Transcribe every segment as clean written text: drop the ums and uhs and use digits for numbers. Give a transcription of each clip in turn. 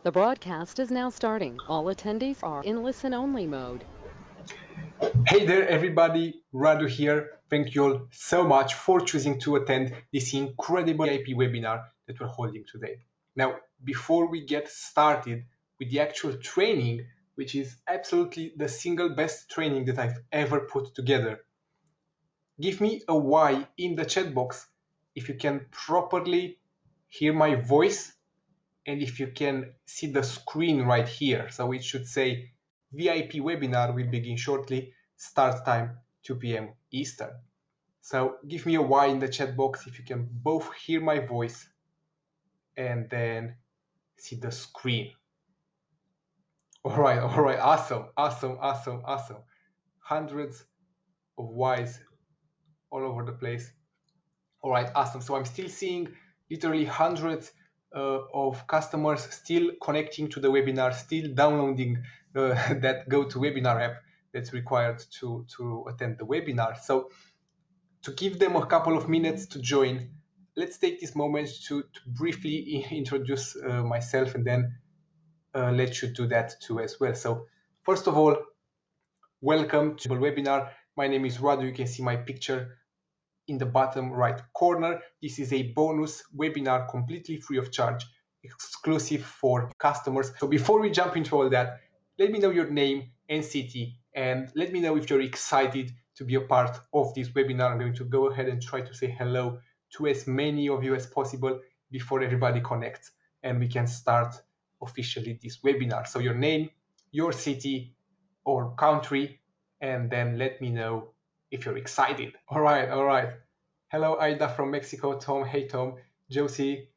The broadcast is now starting. All attendees are in listen-only mode. Hey there, everybody. Radu here. Thank you all so much for choosing to attend this incredible VIP webinar that we're holding today. Now, before we get started with the actual training, which is absolutely the single best training that I've ever put together, give me a Y in the chat box if you can properly hear my voice and if you can see the screen right here. So it should say VIP webinar will begin shortly, start time 2 p.m. Eastern. So give me a Y in the chat box if you can both hear my voice and then see the screen. All right, awesome. Hundreds of Ys all over the place. All right, awesome. So I'm still seeing literally hundreds of customers still connecting to the webinar, still downloading that GoToWebinar app that's required to attend the webinar. So to give them a couple of minutes to join, let's take this moment to briefly introduce myself and then let you do that too as well. So first of all, welcome to the webinar. My name is Radu. You can see my picture in the bottom right corner. This is a bonus webinar completely free of charge, exclusive for customers. So before we jump into all that, let me know your name and city, and let me know if you're excited to be a part of this webinar. I'm going to go ahead and try to say hello to as many of you as possible before everybody connects and we can start officially this webinar. So your name, your city or country, and then let me know if you're excited. All right. Hello, Aida from Mexico. Tom, hey, Tom. Josie,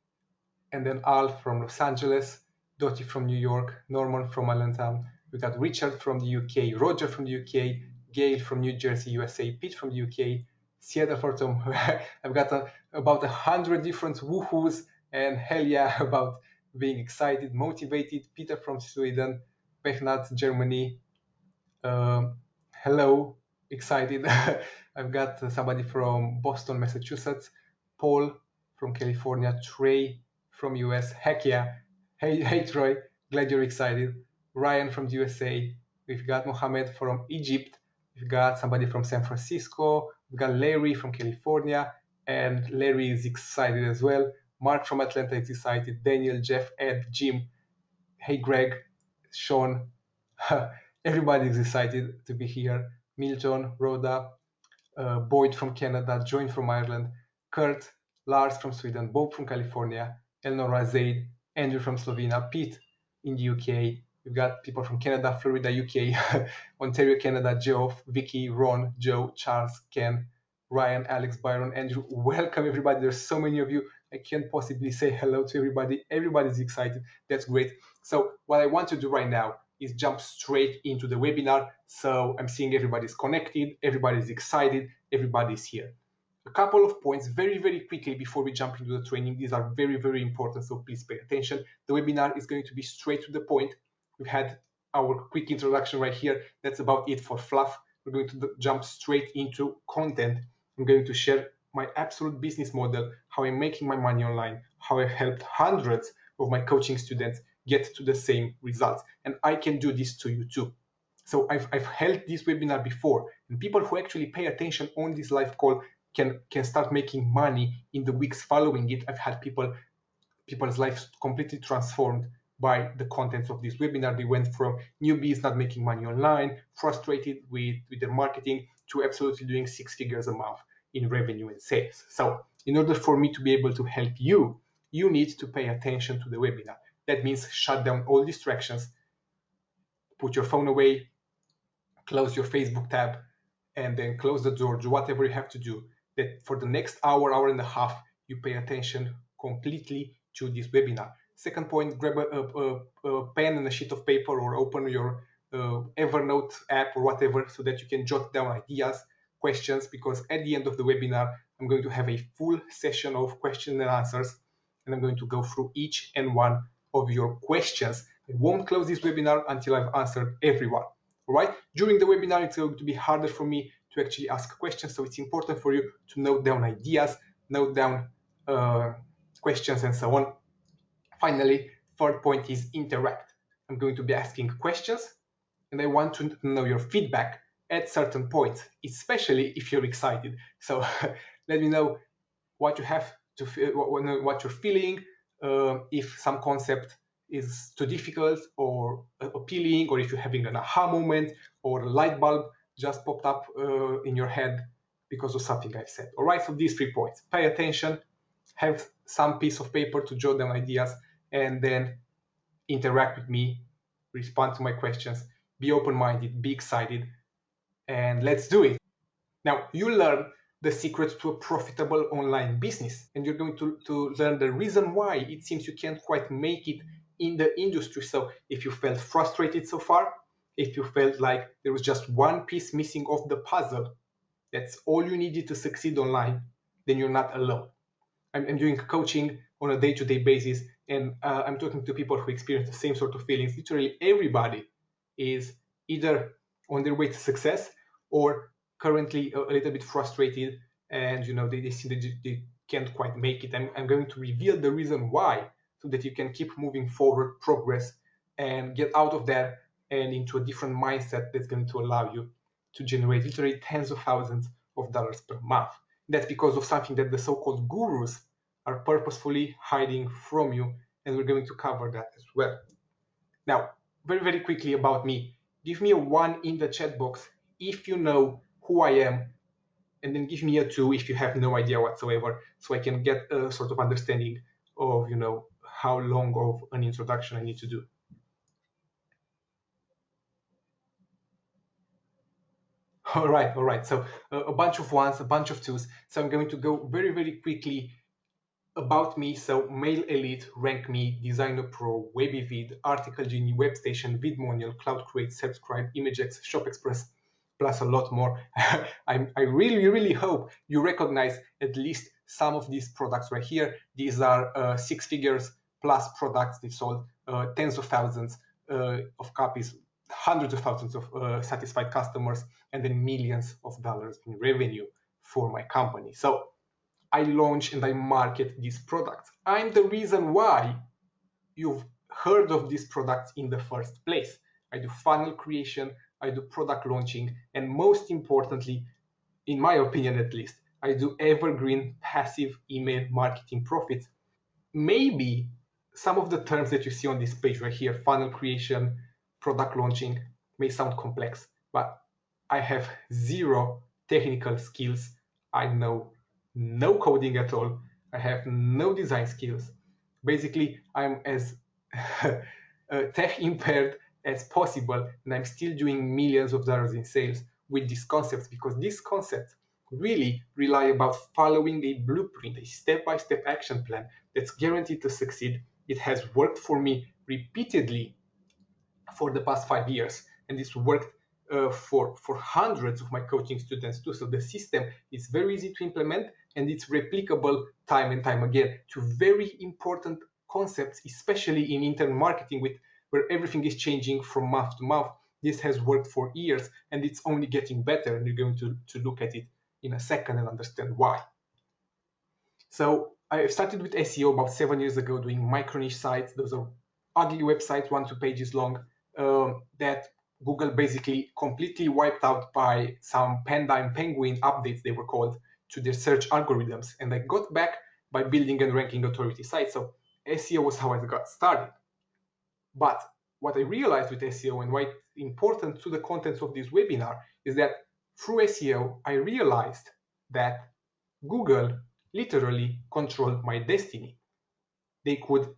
and then Al from Los Angeles. Dottie from New York. Norman from Allentown. We got Richard from the UK. Roger from the UK. Gail from New Jersey, USA. Pete from the UK. Seattle for Tom. I've got about 100 different woohoos, and hell yeah, about being excited, motivated. Peter from Sweden. Bechnat, Germany. Hello, excited. I've got somebody from Boston, Massachusetts, Paul from California, Trey from US. Heck yeah. Hey Troy, glad you're excited. Ryan from the USA. We've got Mohammed from Egypt. We've got somebody from San Francisco. We've got Larry from California, and Larry is excited as well. Mark from Atlanta is excited. Daniel, Jeff, Ed, Jim. Hey Greg, Sean. Everybody is excited to be here. Milton, Rhoda, Boyd from Canada, Join from Ireland, Kurt, Lars from Sweden, Bob from California, Elnora, Zaid, Andrew from Slovenia, Pete in the UK. We've got people from Canada, Florida, UK, Ontario, Canada, Geoff, Vicky, Ron, Joe, Charles, Ken, Ryan, Alex, Byron, Andrew. Welcome, everybody. There's so many of you. I can't possibly say hello to everybody. Everybody's excited. That's great. So what I want to do right now is jump straight into the webinar. So I'm seeing everybody's connected, everybody's excited, everybody's here. A couple of points very, very quickly before we jump into the training. These are very, very important, so please pay attention. The webinar is going to be straight to the point. We've had our quick introduction right here. That's about it for fluff. We're going to jump straight into content. I'm going to share my absolute business model, how I'm making my money online, how I've helped hundreds of my coaching students get to the same results. And I can do this to you too. So I've held this webinar before, and people who actually pay attention on this live call can start making money in the weeks following it. I've had people's lives completely transformed by the contents of this webinar. They went from newbies not making money online, frustrated with their marketing, to absolutely doing 6 figures a month in revenue and sales. So in order for me to be able to help you, you need to pay attention to the webinar. That means shut down all distractions, put your phone away, close your Facebook tab, and then close the door, do whatever you have to do. That for the next hour, hour and a half, you pay attention completely to this webinar. Second point, grab a pen and a sheet of paper, or open your Evernote app or whatever, so that you can jot down ideas, questions, because at the end of the webinar, I'm going to have a full session of questions and answers, and I'm going to go through each and one of your questions. I won't close this webinar until I've answered everyone. All right? During the webinar, it's going to be harder for me to actually ask questions, so it's important for you to note down ideas, note down questions, and so on. Finally, Third point is interact. I'm going to be asking questions, and I want to know your feedback at certain points, especially if you're excited. So let me know what you have to feel, what you're feeling, if some concept is too difficult or appealing, or if you're having an aha moment or a light bulb just popped up in your head because of something I've said. All right, so these 3 points: pay attention, have some piece of paper to jot down ideas, and then interact with me, respond to my questions, be open-minded, be excited, and let's do it. Now, you learn the secret to a profitable online business, and you're going to learn the reason why it seems you can't quite make it in the industry. So if you felt frustrated so far, if you felt like there was just one piece missing of the puzzle, that's all you needed to succeed online, then you're not alone. I'm doing coaching on a day-to-day basis, and I'm talking to people who experience the same sort of feelings. Literally everybody is either on their way to success or currently a little bit frustrated, and they see that they can't quite make it. I'm going to reveal the reason why, so that you can keep moving forward, progress, and get out of there and into a different mindset that's going to allow you to generate literally tens of thousands of dollars per month. That's because of something that the so-called gurus are purposefully hiding from you, and we're going to cover that as well. Now, very, very quickly about me. Give me a 1 in the chat box if you know who I am, and then give me a 2 if you have no idea whatsoever, so I can get a sort of understanding of, how long of an introduction I need to do. All right. So a bunch of 1s, a bunch of 2s. So I'm going to go very, very quickly about me. So Mail Elite, Rank Me, Designer Pro, WebEvid, Article Genie, WebStation, Vidmonial, Cloud Create, Subscribe, ImageX, Shop Express, plus a lot more. I really, really hope you recognize at least some of these products right here. These are 6 figures plus products. They sold tens of thousands of copies, hundreds of thousands of satisfied customers, and then millions of dollars in revenue for my company. So I launch and I market these products. I'm the reason why you've heard of these products in the first place. I do funnel creation, I do product launching, and most importantly, in my opinion at least, I do evergreen passive email marketing profits. Maybe some of the terms that you see on this page right here, funnel creation, product launching, may sound complex, but I have zero technical skills. I know no coding at all. I have no design skills. Basically, I'm as tech impaired as possible, and I'm still doing millions of dollars in sales with these concepts, because these concepts really rely about following a blueprint, a step-by-step action plan that's guaranteed to succeed. It has worked for me repeatedly for the past 5 years, and it's worked for hundreds of my coaching students too. So the system is very easy to implement, and it's replicable time and time again to very important concepts, especially in internet marketing, where everything is changing from month to month. This has worked for years, and it's only getting better, and you're going to look at it in a second and understand why. So I started with SEO about 7 years ago, doing micro niche sites. Those are ugly websites, 1-2 pages long, that Google basically completely wiped out by some panda and penguin updates, they were called, to their search algorithms. And I got back by building and ranking authority sites. So SEO was how I got started. But what I realized with SEO, and why it's important to the contents of this webinar, is that through SEO, I realized that Google literally controlled my destiny. They could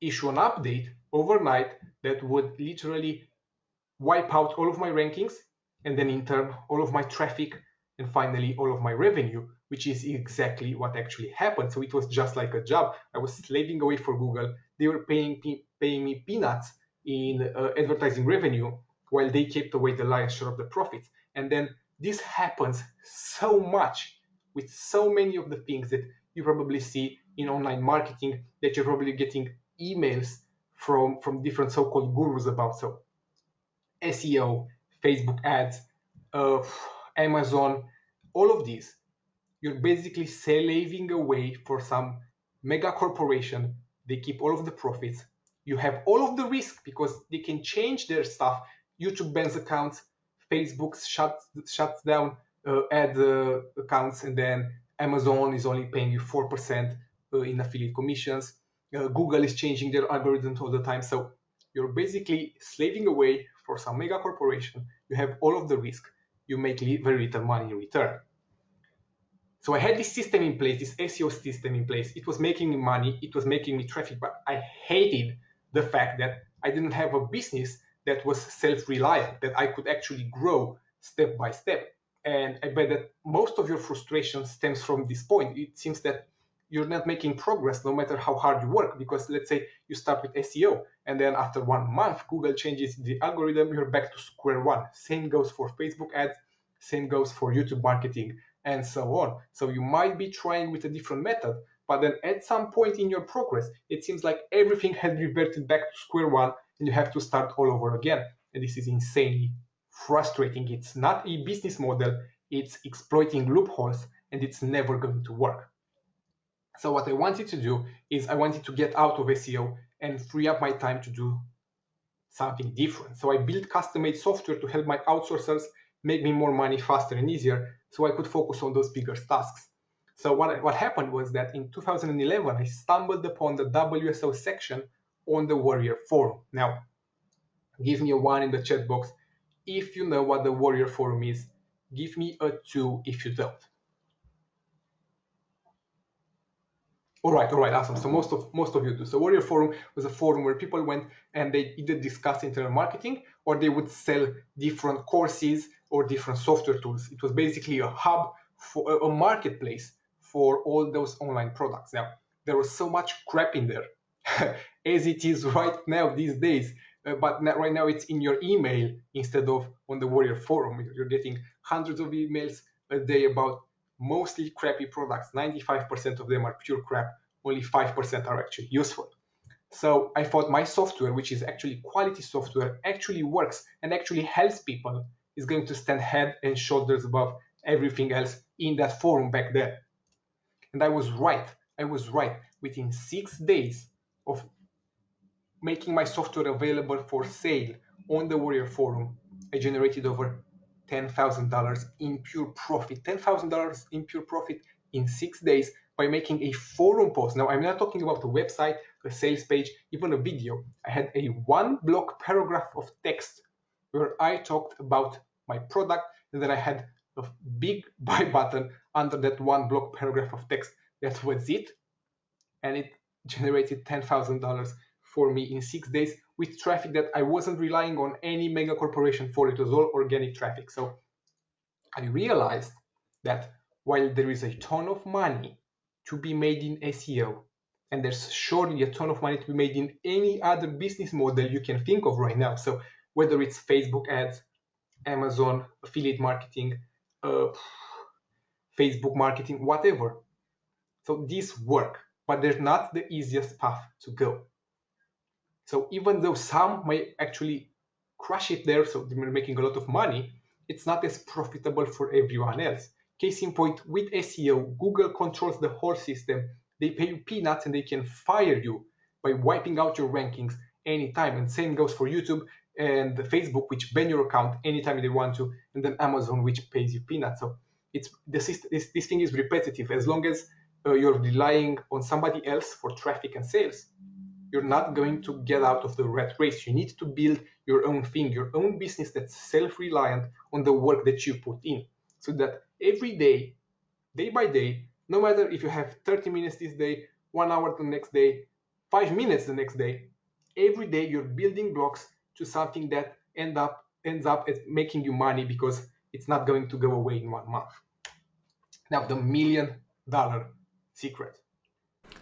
issue an update overnight that would literally wipe out all of my rankings, and then in turn all of my traffic, and finally all of my revenue, which is exactly what actually happened. So it was just like a job. I was slaving away for Google. They were paying me peanuts in advertising revenue, while they kept away the lion's share of the profits. And then this happens so much with so many of the things that you probably see in online marketing, that you're probably getting emails from different so-called gurus about. So SEO, Facebook ads, Amazon, all of these, you're basically slaving away for some mega corporation. They keep all of the profits, You have all of the risk because they can change their stuff. YouTube bans accounts, Facebook shuts down ad accounts, and then Amazon is only paying you 4% in affiliate commissions. Google is changing their algorithms all the time. So you're basically slaving away for some mega corporation. You have all of the risk. You make very little money in return. So I had this system in place, this SEO system in place. It was making me money, it was making me traffic, but I hated the fact that I didn't have a business that was self-reliant, that I could actually grow step by step. And I bet that most of your frustration stems from this point. It seems that you're not making progress no matter how hard you work, because let's say you start with SEO and then after 1 month Google changes the algorithm, you're back to square one. Same goes for Facebook ads, same goes for YouTube marketing, and so on. So you might be trying with a different method, but then at some point in your progress, it seems like everything has reverted back to square one and you have to start all over again. And this is insanely frustrating. It's not a business model, it's exploiting loopholes, and it's never going to work. So what I wanted to do is I wanted to get out of SEO and free up my time to do something different. So I built custom-made software to help my outsourcers make me more money faster and easier so I could focus on those bigger tasks. So what happened was that in 2011, I stumbled upon the WSO section on the Warrior Forum. Now, give me a 1 in the chat box if you know what the Warrior Forum is. Give me a 2 if you don't. All right, awesome. So most of you do. So Warrior Forum was a forum where people went and they either discussed internal marketing or they would sell different courses or different software tools. It was basically a hub for a marketplace for all those online products. Now, there was so much crap in there, as it is right now these days. But right now it's in your email instead of on the Warrior Forum. You're getting hundreds of emails a day about mostly crappy products. 95% of them are pure crap. Only 5% are actually useful. So I thought my software, which is actually quality software, actually works and actually helps people, is going to stand head and shoulders above everything else in that forum back then. And I was right. Within 6 days of making my software available for sale on the Warrior Forum, I generated over $10,000 in pure profit. $10,000 in pure profit in 6 days by making a forum post. Now, I'm not talking about a website, a sales page, even a video. I had a 1 block paragraph of text where I talked about my product, and then I had a big buy button under that 1 block paragraph of text. That was it. And it generated $10,000 for me in 6 days with traffic that I wasn't relying on any mega corporation for. It was all organic traffic. So I realized that while there is a ton of money to be made in SEO, and there's surely a ton of money to be made in any other business model you can think of right now. So whether it's Facebook ads, Amazon, affiliate marketing, Facebook marketing, whatever. So these work, but they're not the easiest path to go. So even though some may actually crush it there, so they're making a lot of money, it's not as profitable for everyone else. Case in point, with SEO, Google controls the whole system. They pay you peanuts and they can fire you by wiping out your rankings anytime. And same goes for YouTube and Facebook, which ban your account anytime they want to, and then Amazon, which pays you peanuts. So this thing is repetitive. As long as you're relying on somebody else for traffic and sales, you're not going to get out of the rat race. You need to build your own thing, your own business that's self-reliant on the work that you put in. So that every day, day by day, no matter if you have 30 minutes this day, 1 hour the next day, 5 minutes the next day, every day you're building blocks to something that ends up as making you money, because it's not going to go away in 1 month. Now, the $1 million secret.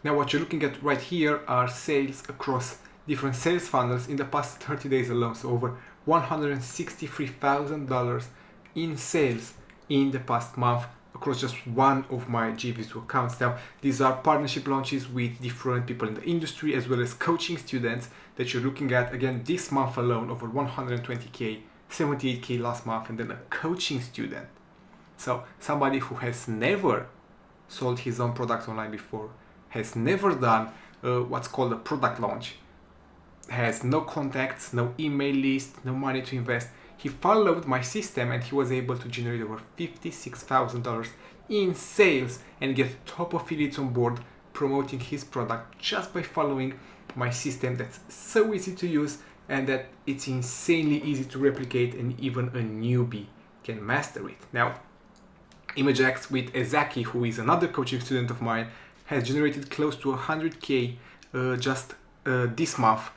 Now, what you're looking at right here are sales across different sales funnels in the past 30 days alone. So over $163,000 in sales in the past month across just one of my GVSU accounts. Now, these are partnership launches with different people in the industry, as well as coaching students that you're looking at. Again, this month alone, over 120K, 78K last month, and then a coaching student. So somebody who has never sold his own product online before, has never done what's called a product launch, has no contacts, no email list, no money to invest. He followed my system and he was able to generate over $56,000 in sales and get top affiliates on board promoting his product just by following my system that's so easy to use and that it's insanely easy to replicate, and even a newbie can master it. Now, ImageX with Ezaki, who is another coaching student of mine, has generated close to 100K just this month,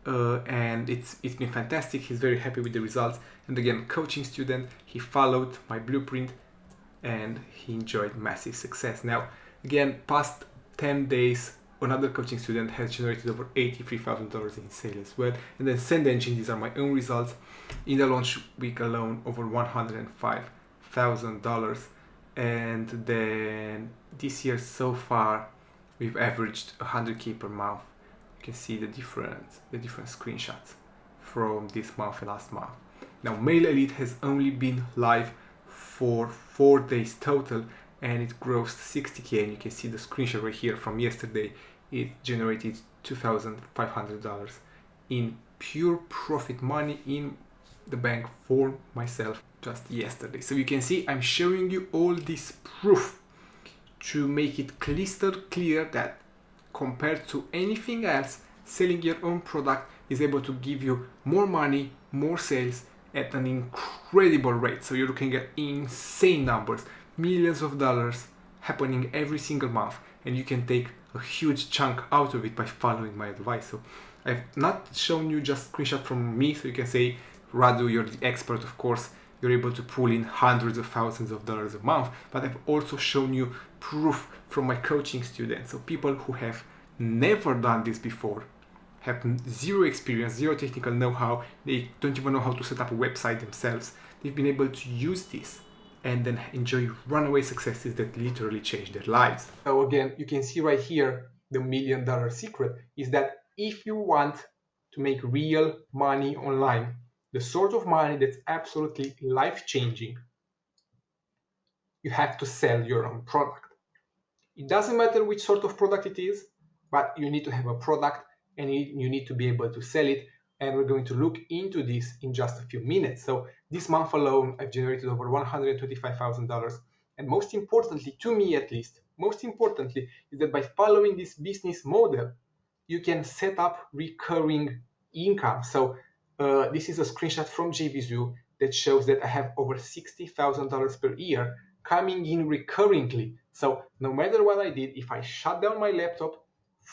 and it's been fantastic. He's very happy with the results. And again, coaching student, he followed my blueprint and he enjoyed massive success. Now, again, past 10 days, another coaching student has generated over $83,000 in sales as well. And then Send Engine, these are my own results. In the launch week alone, over $105,000. And then this year so far, we've averaged 100K per month. You can see the different screenshots from this month and last month. Now, Mail Elite has only been live for 4 days total, and it grossed 60K, and you can see the screenshot right here from yesterday. It generated $2,500 in pure profit money in the bank for myself just yesterday. So you can see I'm showing you all this proof to make it crystal clear that compared to anything else, selling your own product is able to give you more money, more sales at an incredible rate. So you're looking at insane numbers, millions of dollars happening every single month, and you can take a huge chunk out of it by following my advice. So I've not shown you just screenshot from me, so you can say, Radu, you're the expert, of course, you're able to pull in hundreds of thousands of dollars a month, but I've also shown you proof from my coaching students, so people who have never done this before, have zero experience, zero technical know-how, they don't even know how to set up a website themselves. They've been able to use this and then enjoy runaway successes that literally change their lives. So again, you can see right here, the $1 million secret is that if you want to make real money online, the sort of money that's absolutely life-changing, you have to sell your own product. It doesn't matter which sort of product it is, but you need to have a product and you need to be able to sell it. And we're going to look into this in just a few minutes. So this month alone, I've generated over $125,000. And most importantly, to me at least, most importantly, is that by following this business model, you can set up recurring income. So this is a screenshot from JVZoo that shows that I have over $60,000 per year coming in recurringly. So no matter what I did, if I shut down my laptop,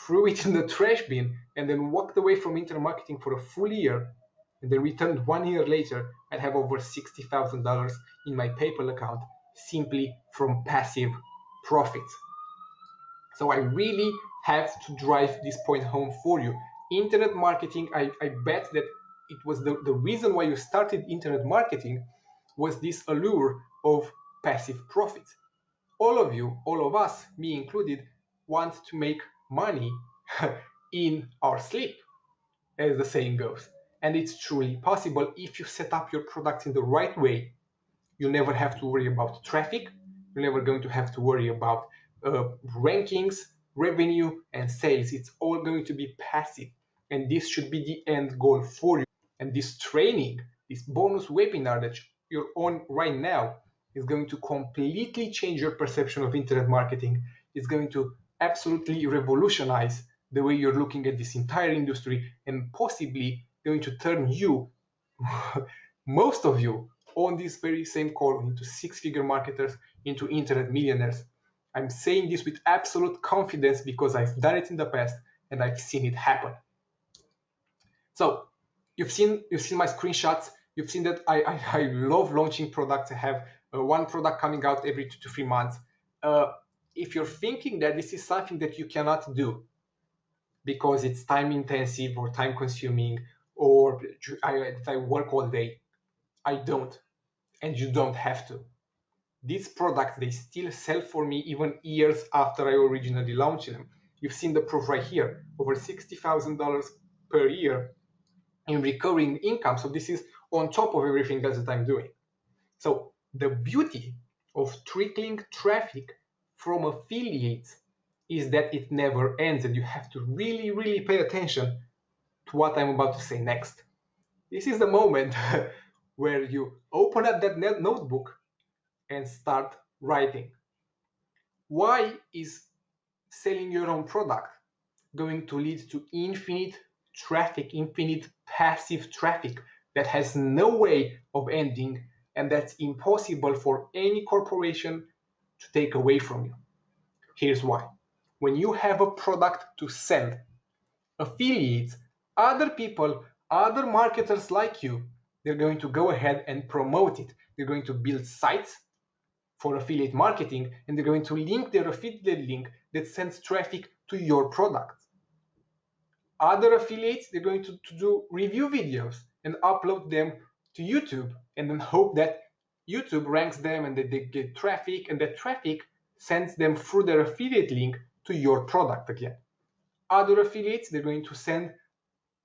threw it in the trash bin, and then walked away from internet marketing for a full year, and then returned 1 year later, I'd have over $60,000 in my PayPal account simply from passive profits. So I really have to drive this point home for you. Internet marketing, I bet that it was the reason why you started internet marketing was this allure of passive profits. All of you, all of us, me included, want to make money in our sleep, as the saying goes. And it's truly possible if you set up your products in the right way. You'll never have to worry about traffic. You're never going to have to worry about rankings, revenue, and sales. It's all going to be passive. And this should be the end goal for you. And this training, this bonus webinar that you're on right now, is going to completely change your perception of internet marketing. It's going to absolutely revolutionize the way you're looking at this entire industry, and possibly going to turn you, most of you, on this very same call into six-figure marketers, into internet millionaires. I'm saying this with absolute confidence because I've done it in the past and I've seen it happen. So you've seen my screenshots. You've seen that I love launching products. I have one product coming out every 2 to 3 months. If you're thinking that this is something that you cannot do because it's time intensive or time consuming, or I work all day, I don't, and you don't have to. These products, they still sell for me even years after I originally launched them. You've seen the proof right here, over $60,000 per year in recurring income. So this is on top of everything else that I'm doing. So the beauty of trickling traffic from affiliates is that it never ends, and you have to really, really pay attention to what I'm about to say next. This is the moment where you open up that notebook and start writing. Why is selling your own product going to lead to infinite traffic, infinite passive traffic that has no way of ending, and that's impossible for any corporation to take away from you? Here's why. When you have a product to sell, affiliates, other people, other marketers like you, they're going to go ahead and promote it. They're going to build sites for affiliate marketing, and they're going to link their affiliate link that sends traffic to your product. Other affiliates, they're going to do review videos and upload them to YouTube, and then hope that YouTube ranks them and that they get traffic, and that traffic sends them through their affiliate link to your product again. Other affiliates, they're going to send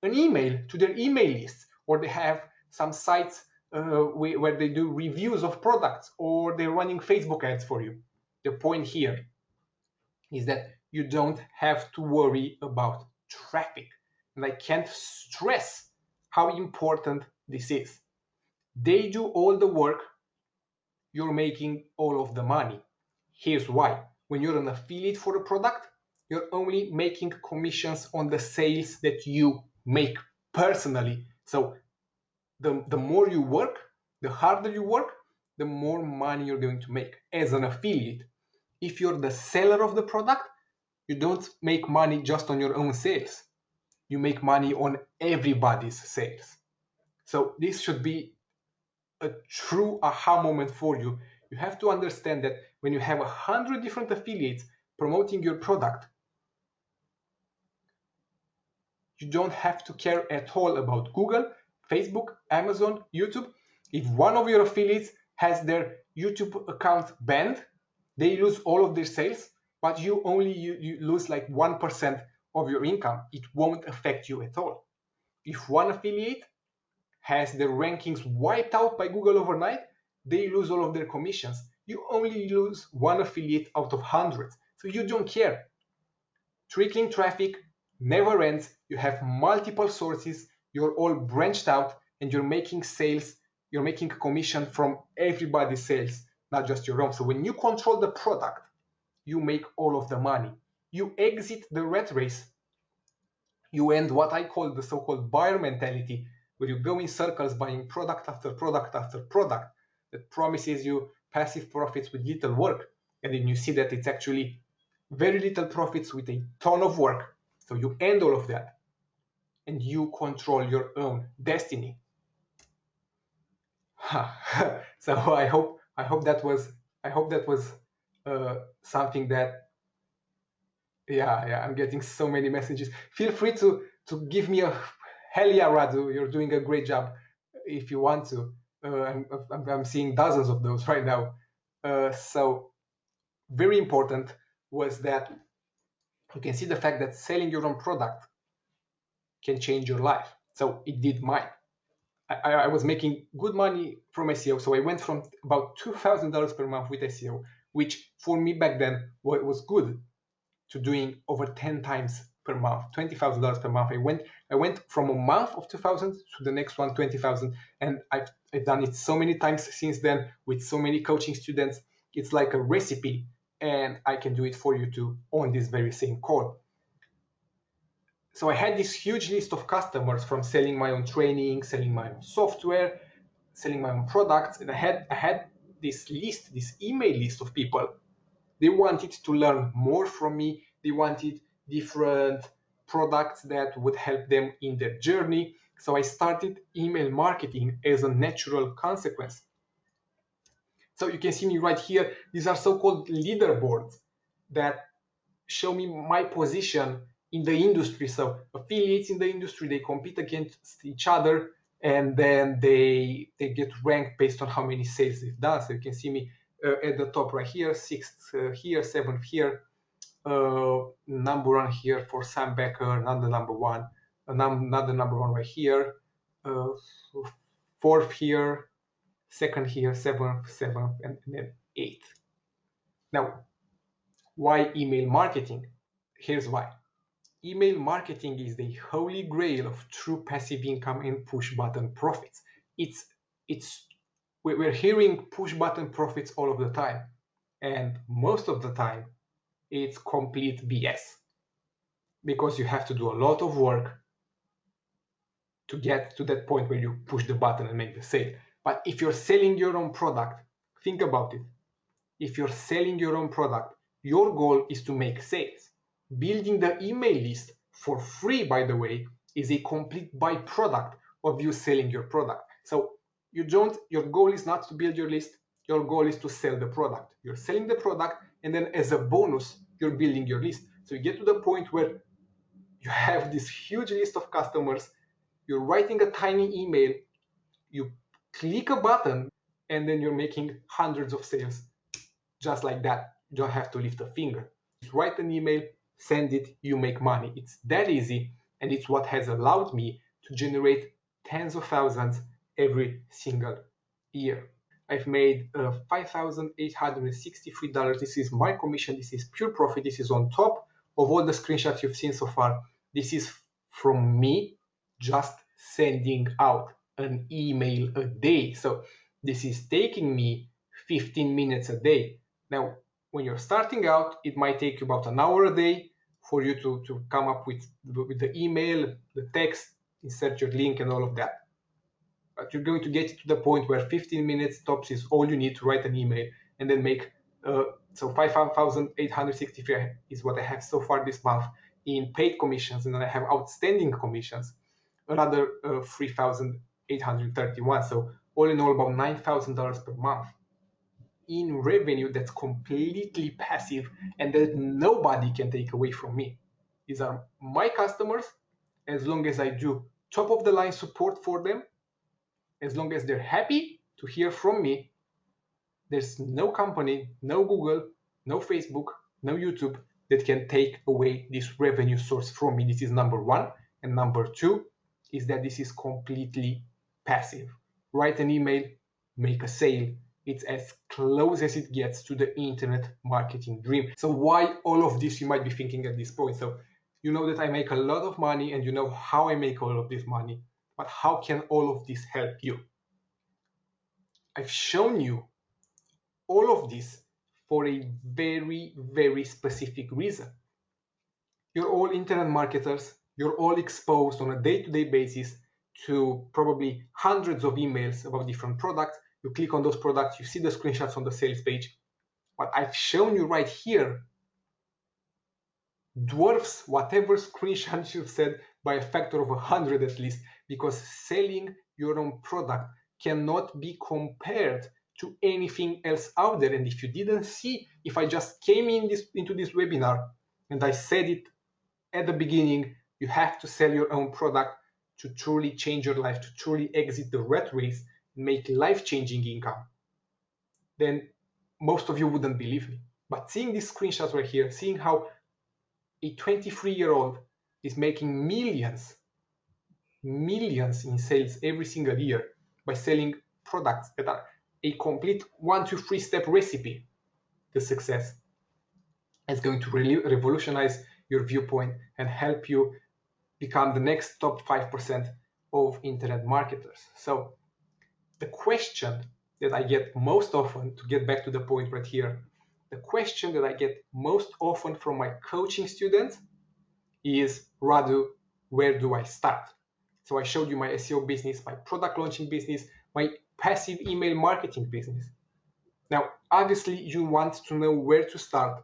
an email to their email list, or they have some sites where they do reviews of products, or they're running Facebook ads for you. The point here is that you don't have to worry about traffic. And I can't stress how important this is. They do all the work, you're making all of the money. Here's why. When you're an affiliate for a product, you're only making commissions on the sales that you make personally. So the more you work, the harder you work, the more money you're going to make as an affiliate. If you're the seller of the product, you don't make money just on your own sales. You make money on everybody's sales. So this should be a true aha moment for you. You have to understand that when you have 100 different affiliates promoting your product, you don't have to care at all about Google, Facebook, Amazon, YouTube. If one of your affiliates has their YouTube account banned, they lose all of their sales, but you lose like 1% of your income. It won't affect you at all. If one affiliate has their rankings wiped out by Google overnight, they lose all of their commissions. You only lose one affiliate out of hundreds, so you don't care. Trickling traffic never ends. You have multiple sources, you're all branched out, and you're making sales, you're making a commission from everybody's sales, not just your own. So when you control the product, you make all of the money. You exit the rat race. You end what I call the so-called buyer mentality, where you go in circles buying product after product after product that promises you passive profits with little work. And then you see that it's actually very little profits with a ton of work. So you end all of that and you control your own destiny. So I hope that was something that, yeah, I'm getting so many messages. Feel free to give me a hell yeah, Radu, you're doing a great job if you want to. I'm seeing dozens of those right now. So very important was that you can see the fact that selling your own product can change your life. So it did mine. I was making good money from SEO. So I went from about $2,000 per month with SEO, which for me back then was good, to doing over 10 times per month, $20,000 per month. I went from a month of 2,000 to the next one, 20,000. And I've done it so many times since then with so many coaching students. It's like a recipe, and I can do it for you too on this very same call. So I had this huge list of customers from selling my own training, selling my own software, selling my own products. And I had this list, this email list of people. They wanted to learn more from me. They wanted different products that would help them in their journey. So I started email marketing as a natural consequence. So you can see me right here. These are so-called leaderboards that show me my position in the industry. So affiliates in the industry, they compete against each other, and then they get ranked based on how many sales they've done. So you can see me at the top right here, 6th here, 7th here, number 1 here for Sam Becker, not the number 1, not the number 1 right here, 4th here, 2nd here, 7th, and then 8th. Now, why email marketing? Here's why. email marketing is the holy grail of true passive income and push button profits. We're hearing push button profits all of the time, and most of the time it's complete BS, because you have to do a lot of work to get to that point where you push the button and make the sale. But if you're selling your own product, think about it. If you're selling your own product, your goal is to make sales. Building the email list for free, by the way, is a complete byproduct of you selling your product. So your goal is not to build your list, your goal is to sell the product. You're selling the product, and then as a bonus, you're building your list. So you get to the point where you have this huge list of customers, you're writing a tiny email, you click a button, and then you're making hundreds of sales just like that. You don't have to lift a finger. Just write an email, send it, you make money. It's that easy, and it's what has allowed me to generate tens of thousands every single year. I've made $5,863. This is my commission. This is pure profit. This is on top of all the screenshots you've seen so far. This is from me just sending out an email a day. So this is taking me 15 minutes a day. Now, when you're starting out, it might take you about an hour a day for you to come up with the email, the text, insert your link, and all of that. But you're going to get to the point where 15 minutes tops is all you need to write an email and then make. So 5,863 is what I have so far this month in paid commissions, and then I have outstanding commissions, another 3,831. So all in all, about $9,000 per month in revenue that's completely passive and that nobody can take away from me. These are my customers. As long as I do top of the line support for them, as long as they're happy to hear from me, there's no company, no Google, no Facebook, no YouTube that can take away this revenue source from me. This is number one. And number two is that this is completely passive. Write an email, make a sale. It's as close as it gets to the internet marketing dream. So why all of this, you might be thinking at this point? So you know that I make a lot of money, and you know how I make all of this money. But how can all of this help you? I've shown you all of this for a very, very specific reason. You're all internet marketers. You're all exposed on a day-to-day basis to probably hundreds of emails about different products. You click on those products, you see the screenshots on the sales page. What I've shown you right here dwarfs whatever screenshot you've said by a factor of 100 at least, because selling your own product cannot be compared to anything else out there. And if you didn't see, if I just came into this webinar and I said it at the beginning, you have to sell your own product to truly change your life, to truly exit the rat race and make life-changing income, then most of you wouldn't believe me. But seeing these screenshots right here, seeing how a 23-year-old is making millions in sales every single year by selling products that are a complete 1, 2, 3 step recipe to success, is going to really revolutionize your viewpoint and help you become the next top 5% of internet marketers. So the question that I get most often, to get back to the point right here, the question that I get most often from my coaching students is, Radu, where do I start? So I showed you my SEO business, my product launching business, my passive email marketing business. Now, obviously, you want to know where to start.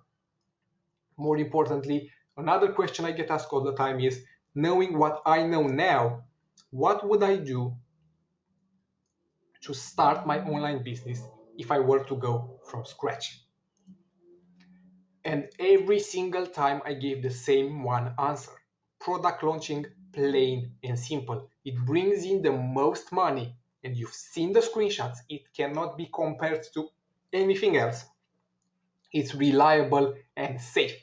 More importantly, another question I get asked all the time is, knowing what I know now, what would I do to start my online business if I were to go from scratch? And every single time I gave the same one answer: product launching, plain and simple. It brings in the most money, and you've seen the screenshots. It cannot be compared to anything else. It's reliable and safe.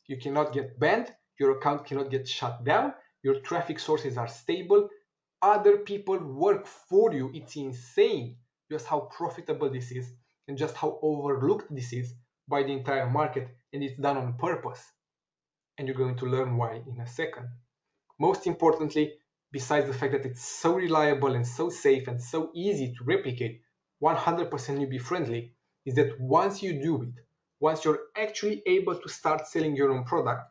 You cannot get banned, your account cannot get shut down, your traffic sources are stable, other people work for you. It's insane just how profitable this is and just how overlooked this is by the entire market, and it's done on purpose. and you're going to learn why in a second. Most importantly, besides the fact that it's so reliable and so safe and so easy to replicate, 100% newbie friendly, is that once you do it, once you're actually able to start selling your own product,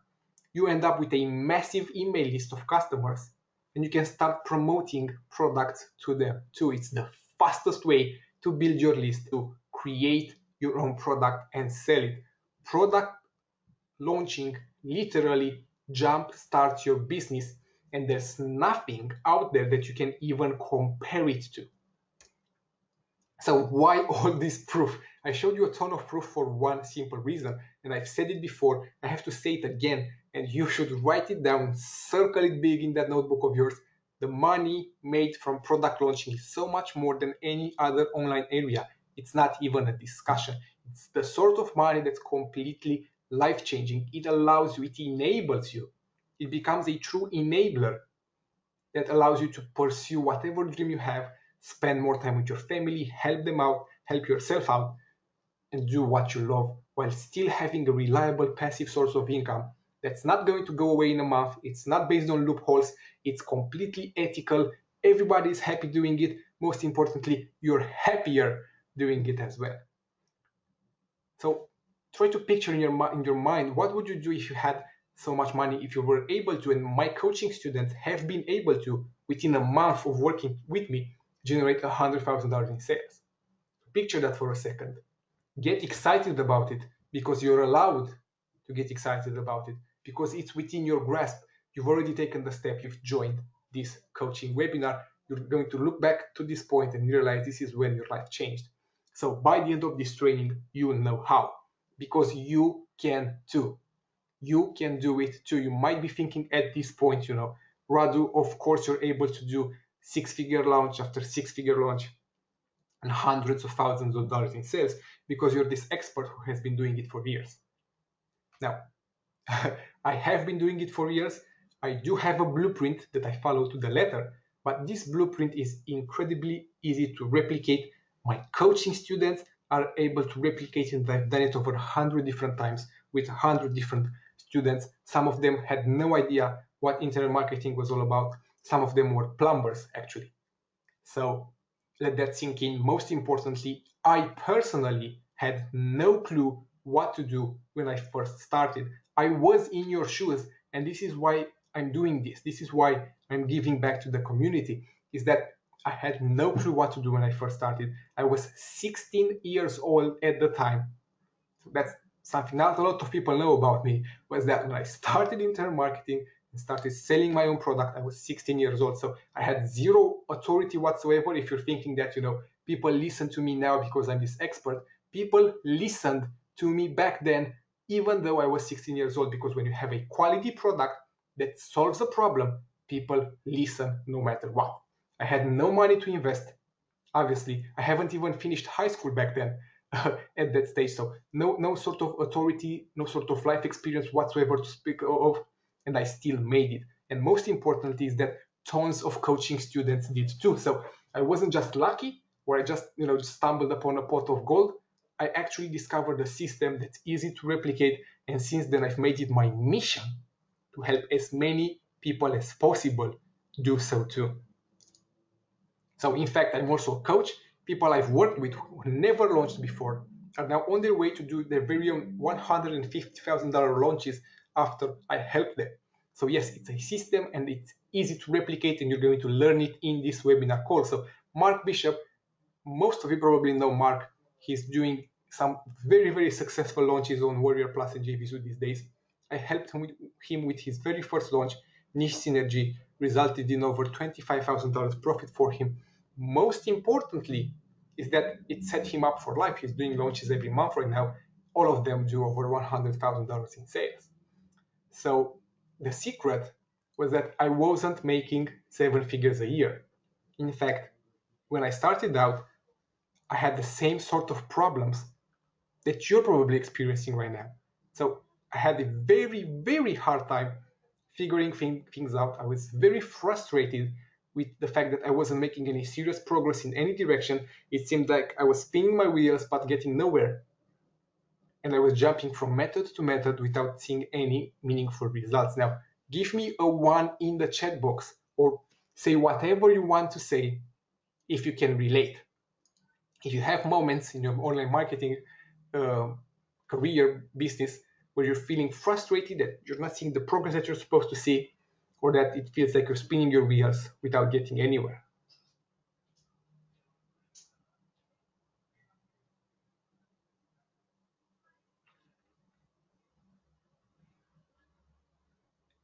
you end up with a massive email list of customers and you can start promoting products to them too. It's the fastest way to build your list, to create your own product and sell it. Product launching literally jump starts your business, and there's nothing out there that you can even compare it to. So why all this proof? I showed you a ton of proof for one simple reason, and I've said it before, I have to say it again, and you should write it down, circle it big in that notebook of yours. The money made from product launching is so much more than any other online area. It's not even a discussion. It's the sort of money that's completely life-changing. It allows you, it enables you. It becomes a true enabler that allows you to pursue whatever dream you have, spend more time with your family, help them out, help yourself out, and do what you love while still having a reliable passive source of income that's not going to go away in a month. It's not based on loopholes. It's completely ethical. Everybody is happy doing it. Most importantly, you're happier doing it as well. So try to picture in your mind, what would you do if you had so much money, if you were able to, and my coaching students have been able to, within a month of working with me, generate $100,000 in sales. Picture that for a second. Get excited about it, because you're allowed to get excited about it, because it's within your grasp. You've already taken the step. You've joined this coaching webinar. You're going to look back to this point and realize this is when your life changed. So by the end of this training, you will know how, because you can too. You can do it too. You might be thinking at this point, Radu, of course you're able to do six-figure launch after six-figure launch and hundreds of thousands of dollars in sales because you're this expert who has been doing it for years. Now, I have been doing it for years. I do have a blueprint that I follow to the letter, but this blueprint is incredibly easy to replicate. My coaching students are able to replicate it. I've done it over 100 different times with 100 different students. Some of them had no idea what internet marketing was all about. Some of them were plumbers, actually. So let that sink in. Most importantly, I personally had no clue what to do when I first started. I was in your shoes, and this is why I'm doing this. This is why I'm giving back to the community, is that I had no clue what to do when I first started. I was 16 years old at the time. So that's something not a lot of people know about me, was that when I started internet marketing and started selling my own product, I was 16 years old. So I had zero authority whatsoever. If you're thinking that, people listen to me now because I'm this expert, people listened to me back then, even though I was 16 years old, because when you have a quality product that solves a problem, people listen no matter what. I had no money to invest. Obviously, I haven't even finished high school back then at that stage. So no sort of authority, no sort of life experience whatsoever to speak of, and I still made it. And most importantly is that tons of coaching students did too. So I wasn't just lucky, or I just stumbled upon a pot of gold. I actually discovered a system that's easy to replicate, and since then I've made it my mission to help as many people as possible do so too. So in fact, I'm also a coach. People I've worked with who never launched before are now on their way to do their very own $150,000 launches after I help them. So yes, it's a system and it's easy to replicate, and you're going to learn it in this webinar call. So Mark Bishop, most of you probably know Mark. He's doing some very, very successful launches on Warrior Plus and JVZoo these days. I helped him with his very first launch. Niche Synergy resulted in over $25,000 profit for him. Most importantly is that it set him up for life. He's doing launches every month right now. All of them do over $100,000 in sales. So the secret was that I wasn't making 7 figures a year. In fact, when I started out, I had the same sort of problems that you're probably experiencing right now. So I had a very, very hard time figuring things out. I was very frustrated with the fact that I wasn't making any serious progress in any direction. It seemed like I was spinning my wheels but getting nowhere. and I was jumping from method to method without seeing any meaningful results. Now, give me a 1 in the chat box, or say whatever you want to say if you can relate. If you have moments in your online marketing career, business, where you're feeling frustrated that you're not seeing the progress that you're supposed to see, or that it feels like you're spinning your wheels without getting anywhere.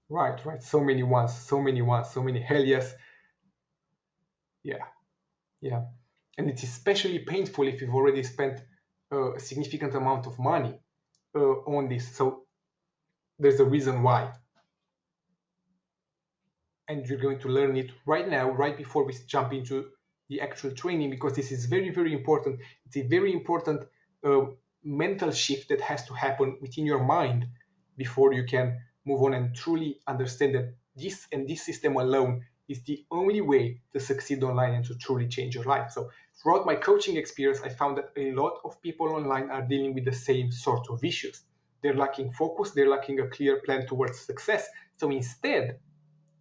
Right. So many ones, so many hell yes. Yeah. And it's especially painful if you've already spent a significant amount of money on this. So there's a reason why. And you're going to learn it right now, right before we jump into the actual training, because this is very, very important. It's a very important mental shift that has to happen within your mind before you can move on and truly understand that this system alone is the only way to succeed online and to truly change your life. So throughout my coaching experience, I found that a lot of people online are dealing with the same sort of issues. They're lacking focus, they're lacking a clear plan towards success. So instead,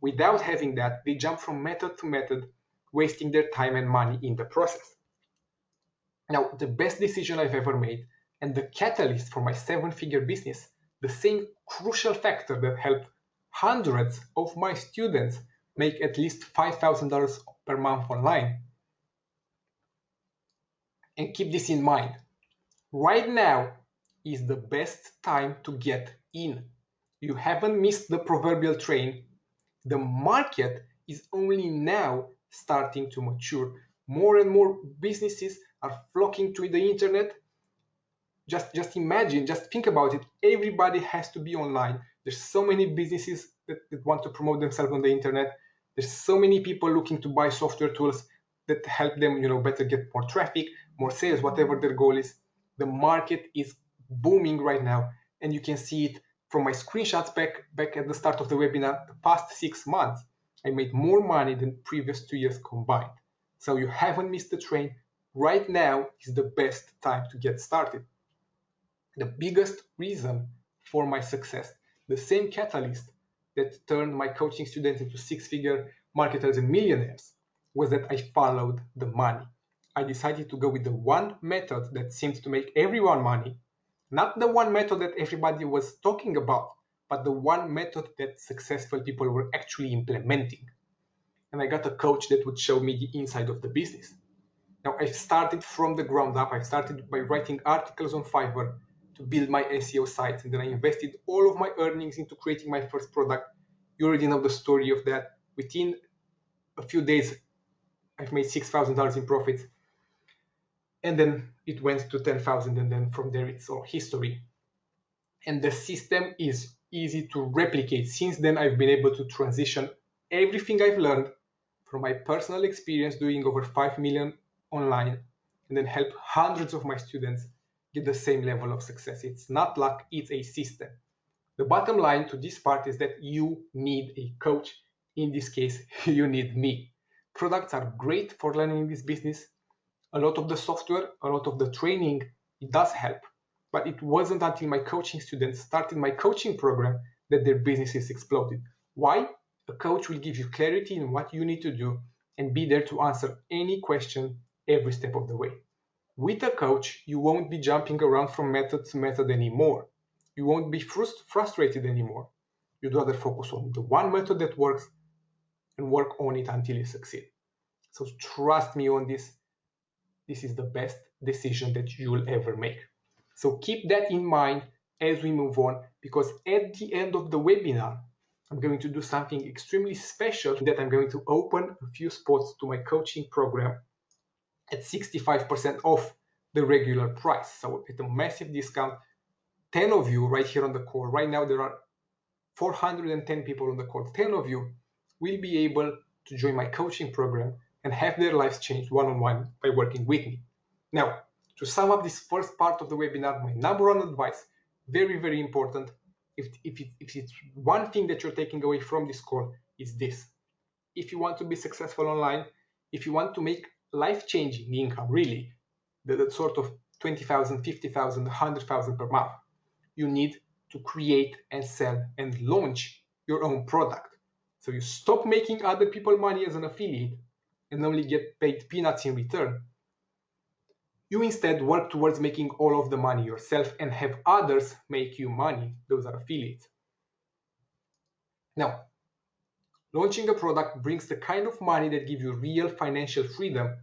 without having that, they jump from method to method, wasting their time and money in the process. Now, the best decision I've ever made, and the catalyst for my 7-figure business, the same crucial factor that helped hundreds of my students make at least $5,000 per month online. And keep this in mind. Right now is the best time to get in. You haven't missed the proverbial train. The market is only now starting to mature. More and more businesses are flocking to the internet. Just imagine, just think about it. Everybody has to be online. There's so many businesses that want to promote themselves on the internet. There's so many people looking to buy software tools that help them, better get more traffic, more sales, whatever their goal is. The market is booming right now, and you can see it from my screenshots back at the start of the webinar. The past 6 months, I made more money than previous 2 years combined. So you haven't missed the train. Right now is the best time to get started. The biggest reason for my success, the same catalyst that turned my coaching students into 6-figure marketers and millionaires, was that I followed the money. I decided to go with the one method that seemed to make everyone money, not the one method that everybody was talking about, but the one method that successful people were actually implementing. And I got a coach that would show me the inside of the business. Now, I started from the ground up. I started by writing articles on Fiverr to build my SEO sites, and then I invested all of my earnings into creating my first product. You already know the story of that. Within a few days, I've made $6,000 in profits, and then it went to 10,000, and then from there it's all history. And the system is easy to replicate. Since then, I've been able to transition everything I've learned from my personal experience doing over 5 million online, and then help hundreds of my students get the same level of success. It's not luck, it's a system. The bottom line to this part is that you need a coach. In this case, you need me. Products are great for learning this business. A lot of the software, a lot of the training, it does help. But it wasn't until my coaching students started my coaching program that their businesses exploded. Why? A coach will give you clarity in what you need to do and be there to answer any question every step of the way. With a coach, you won't be jumping around from method to method anymore. You won't be frustrated anymore. You'd rather focus on the one method that works and work on it until you succeed. So trust me on this. This is the best decision that you will ever make. So keep that in mind as we move on, because at the end of the webinar, I'm going to do something extremely special, that I'm going to open a few spots to my coaching program at 65% off the regular price. So at a massive discount, 10 of you right here on the call, right now there are 410 people on the call, 10 of you will be able to join my coaching program and have their lives changed one-on-one by working with me. Now, to sum up this first part of the webinar, my number one advice, very, very important, if it's one thing that you're taking away from this call, is this. If you want to be successful online, if you want to make life-changing income, really, the sort of 20,000, 50,000, 100,000 per month. You need to create and sell and launch your own product. So you stop making other people money as an affiliate and only get paid peanuts in return. You instead work towards making all of the money yourself and have others make you money. Those are affiliates. Now, launching a product brings the kind of money that gives you real financial freedom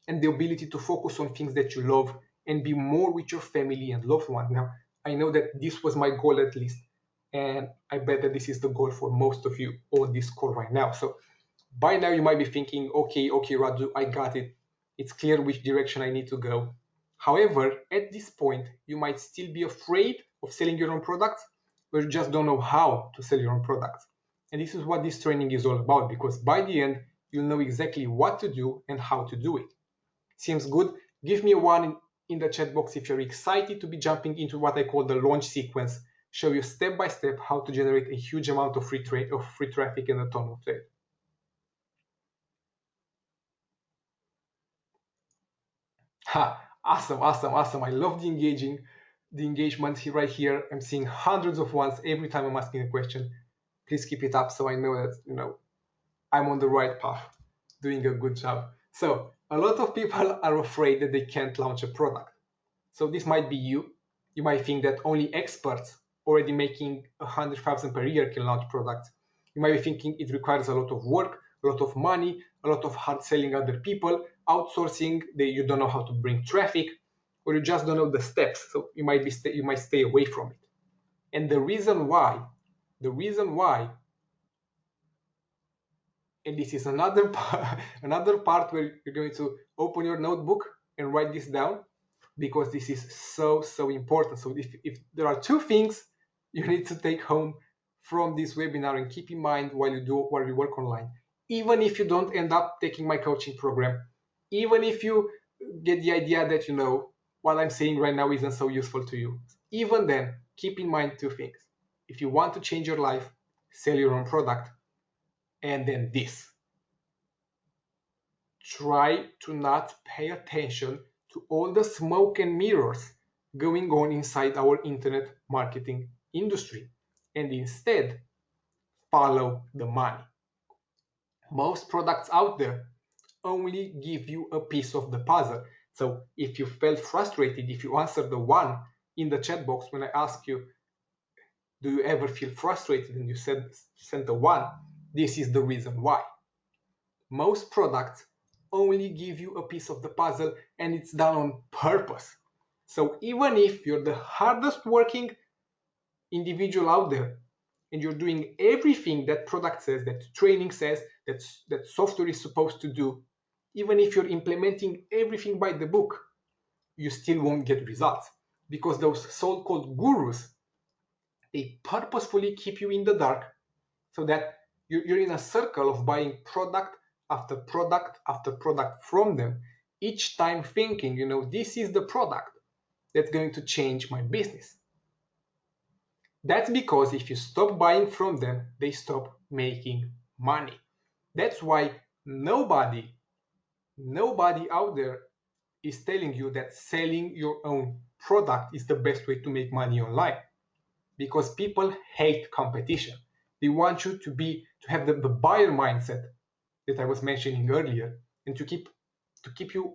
and the ability to focus on things that you love and be more with your family and loved ones. Now, I know that this was my goal at least, and I bet that this is the goal for most of you on this call right now. So by now you might be thinking, okay, Radu, I got it. It's clear which direction I need to go. However, at this point, you might still be afraid of selling your own products, or you just don't know how to sell your own products. And this is what this training is all about, because by the end, you'll know exactly what to do and how to do it. Seems good? Give me a 1 in the chat box if you're excited to be jumping into what I call the launch sequence, show you step by step how to generate a huge amount of free traffic and a ton of trade. Awesome. I love the engagement here, right here. I'm seeing hundreds of ones every time I'm asking a question. Please keep it up so I know that I'm on the right path, doing a good job. So a lot of people are afraid that they can't launch a product. So this might be you. You might think that only experts already making 100,000 per year can launch products. You might be thinking it requires a lot of work, a lot of money, a lot of hard selling other people, outsourcing, that you don't know how to bring traffic, or you just don't know the steps. So you might stay away from it. And the reason why, and this is another part where you're going to open your notebook and write this down, because this is so important. So if there are 2 things you need to take home from this webinar and keep in mind while you work online, even if you don't end up taking my coaching program, even if you get the idea that what I'm saying right now isn't so useful to you, even then, keep in mind 2 things. If you want to change your life, sell your own product. And then this: try to not pay attention to all the smoke and mirrors going on inside our internet marketing industry, and instead follow the money. Most products out there only give you a piece of the puzzle. So if you felt frustrated, if you answered the 1 in the chat box when I asked you, do you ever feel frustrated, and you sent a 1, this is the reason why. Most products only give you a piece of the puzzle, and it's done on purpose. So even if you're the hardest working individual out there and you're doing everything that product says, that training says, that software is supposed to do, even if you're implementing everything by the book, you still won't get results, because those so-called gurus, they purposefully keep you in the dark so that you're in a circle of buying product after product after product from them, each time thinking, this is the product that's going to change my business. That's because if you stop buying from them, they stop making money. That's why nobody out there is telling you that selling your own product is the best way to make money online, because people hate competition. They want you to have the buyer mindset that I was mentioning earlier, and to keep you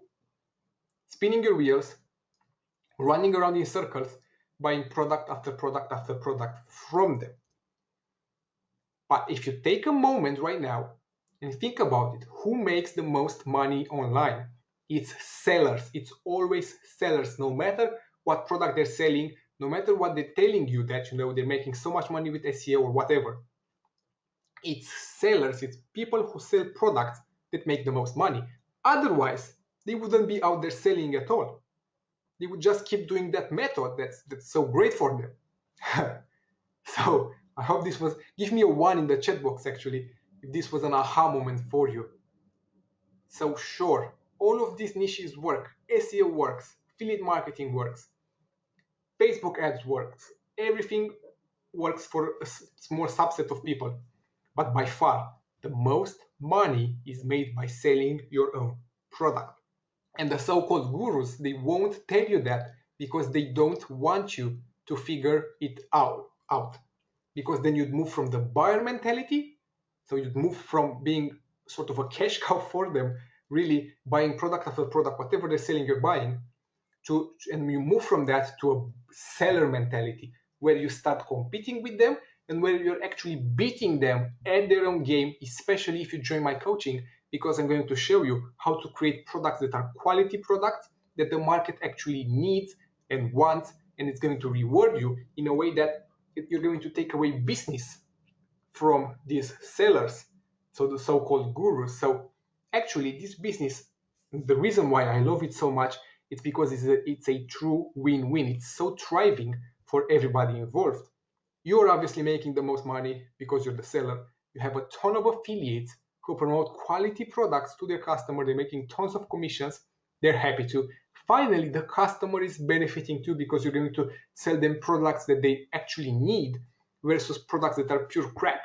spinning your wheels, running around in circles, buying product after product after product from them. But if you take a moment right now and think about it, who makes the most money online? It's sellers. It's always sellers, no matter what product they're selling, no matter what they're telling you that they're making so much money with SEO or whatever. It's sellers, it's people who sell products that make the most money. Otherwise, they wouldn't be out there selling at all. They would just keep doing that method that's so great for them. So I hope this was, give me a 1 in the chat box actually, if this was an aha moment for you. So sure, all of these niches work. SEO works, affiliate marketing works, Facebook ads works, everything works for a small subset of people. But by far, the most money is made by selling your own product. And the so-called gurus, they won't tell you that because they don't want you to figure it out. Because then you'd move from the buyer mentality, so you'd move from being sort of a cash cow for them, really buying product after product, whatever they're selling, you're buying, and you move from that to a seller mentality, where you start competing with them and where you're actually beating them at their own game, especially if you join my coaching, because I'm going to show you how to create products that are quality products that the market actually needs and wants, and it's going to reward you in a way that you're going to take away business from these sellers, so the so-called gurus. So actually this business, the reason why I love it so much, it's because it's a true win-win. It's so thriving for everybody involved. You're obviously making the most money because you're the seller. You have a ton of affiliates who promote quality products to their customer. They're making tons of commissions. They're happy to. Finally, the customer is benefiting too, because you're going to sell them products that they actually need versus products that are pure crap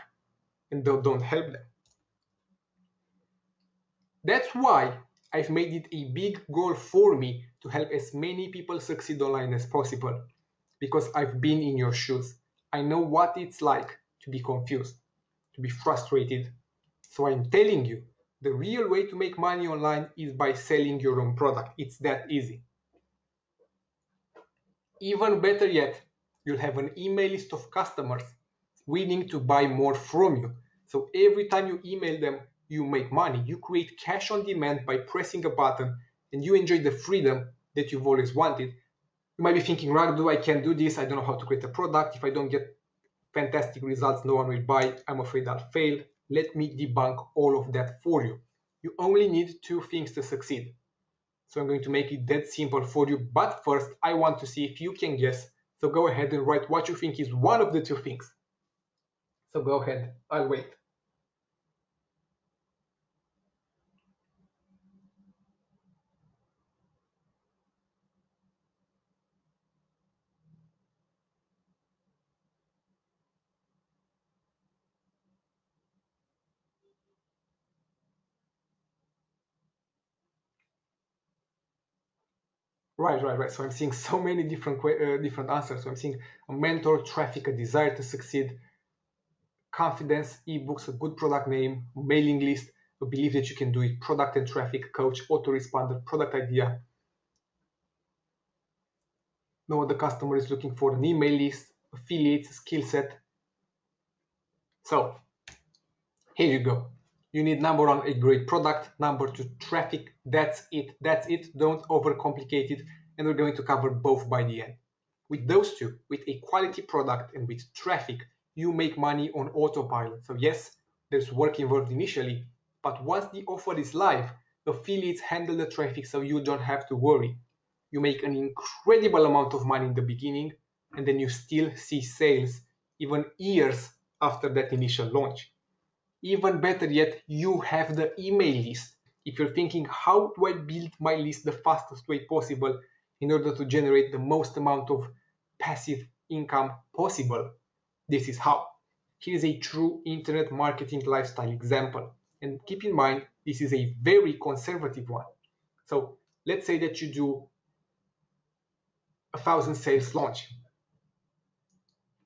and don't help them. That's why I've made it a big goal for me to help as many people succeed online as possible, because I've been in your shoes. I know what it's like to be confused, to be frustrated. So I'm telling you, the real way to make money online is by selling your own product. It's that easy. Even better yet, you'll have an email list of customers willing to buy more from you. So every time you email them, you make money. You create cash on demand by pressing a button, and you enjoy the freedom that you've always wanted. You might be thinking, Ragdu, I can't do this. I don't know how to create a product. If I don't get fantastic results, no one will buy. I'm afraid I'll fail. Let me debunk all of that for you. You only need two things to succeed. So I'm going to make it that simple for you. But first, I want to see if you can guess. So go ahead and write what you think is one of the two things. So go ahead, I'll wait. Right. So I'm seeing so many different answers. So I'm seeing a mentor, traffic, a desire to succeed, confidence, ebooks, a good product name, mailing list, a belief that you can do it, product and traffic, coach, autoresponder, product idea. Know what the customer is looking for, an email list, affiliates, skill set. So here you go. You need number one, a great product, number two, traffic. That's it. Don't overcomplicate it. And we're going to cover both by the end. With those two, with a quality product and with traffic, you make money on autopilot. So yes, there's work involved initially, but once the offer is live, affiliates handle the traffic, so you don't have to worry. You make an incredible amount of money in the beginning, and then you still see sales even years after that initial launch. Even better yet, you have the email list. If you're thinking, how do I build my list the fastest way possible in order to generate the most amount of passive income possible, this is how. Here's a true internet marketing lifestyle example. And keep in mind, this is a very conservative one. So let's say that you do 1,000 sales launch.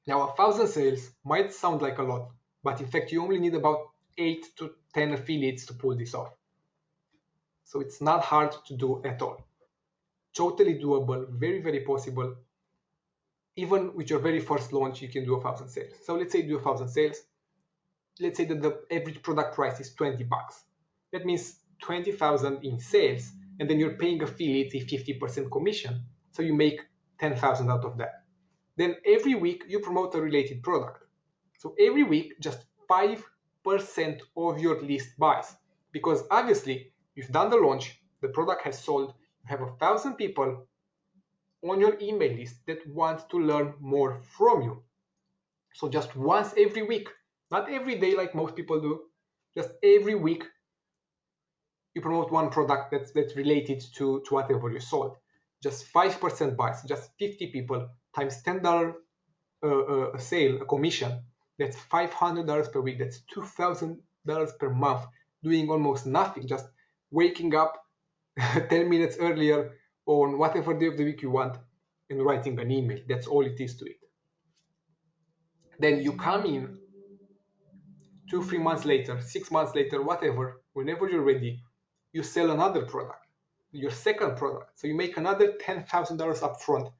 Now, 1,000 sales might sound like a lot, but in fact, you only need about 8 to 10 affiliates to pull this off. So it's not hard to do at all. Totally doable, very possible. Even with your very first launch, you can do 1,000 sales. So let's say you do 1,000 sales. Let's say that the average product price is $20. That means 20,000 in sales, and then you're paying affiliates a 50% commission. So you make 10,000 out of that. Then every week you promote a related product. So every week, just 5% of your list buys. Because obviously, you've done the launch, the product has sold, you have 1,000 people on your email list that want to learn more from you. So just once every week, not every day like most people do, just every week, you promote one product that's related to whatever you sold. Just 5% buys, just 50 people times $10 a sale, a commission. That's $500 per week. That's $2,000 per month, doing almost nothing, just waking up, 10 minutes earlier on whatever day of the week you want and writing an email. That's all it is to it. Then you come in 2-3 months later, 6 months later, whatever, whenever you're ready, you sell another product, your second product. So you make another $10,000 upfront,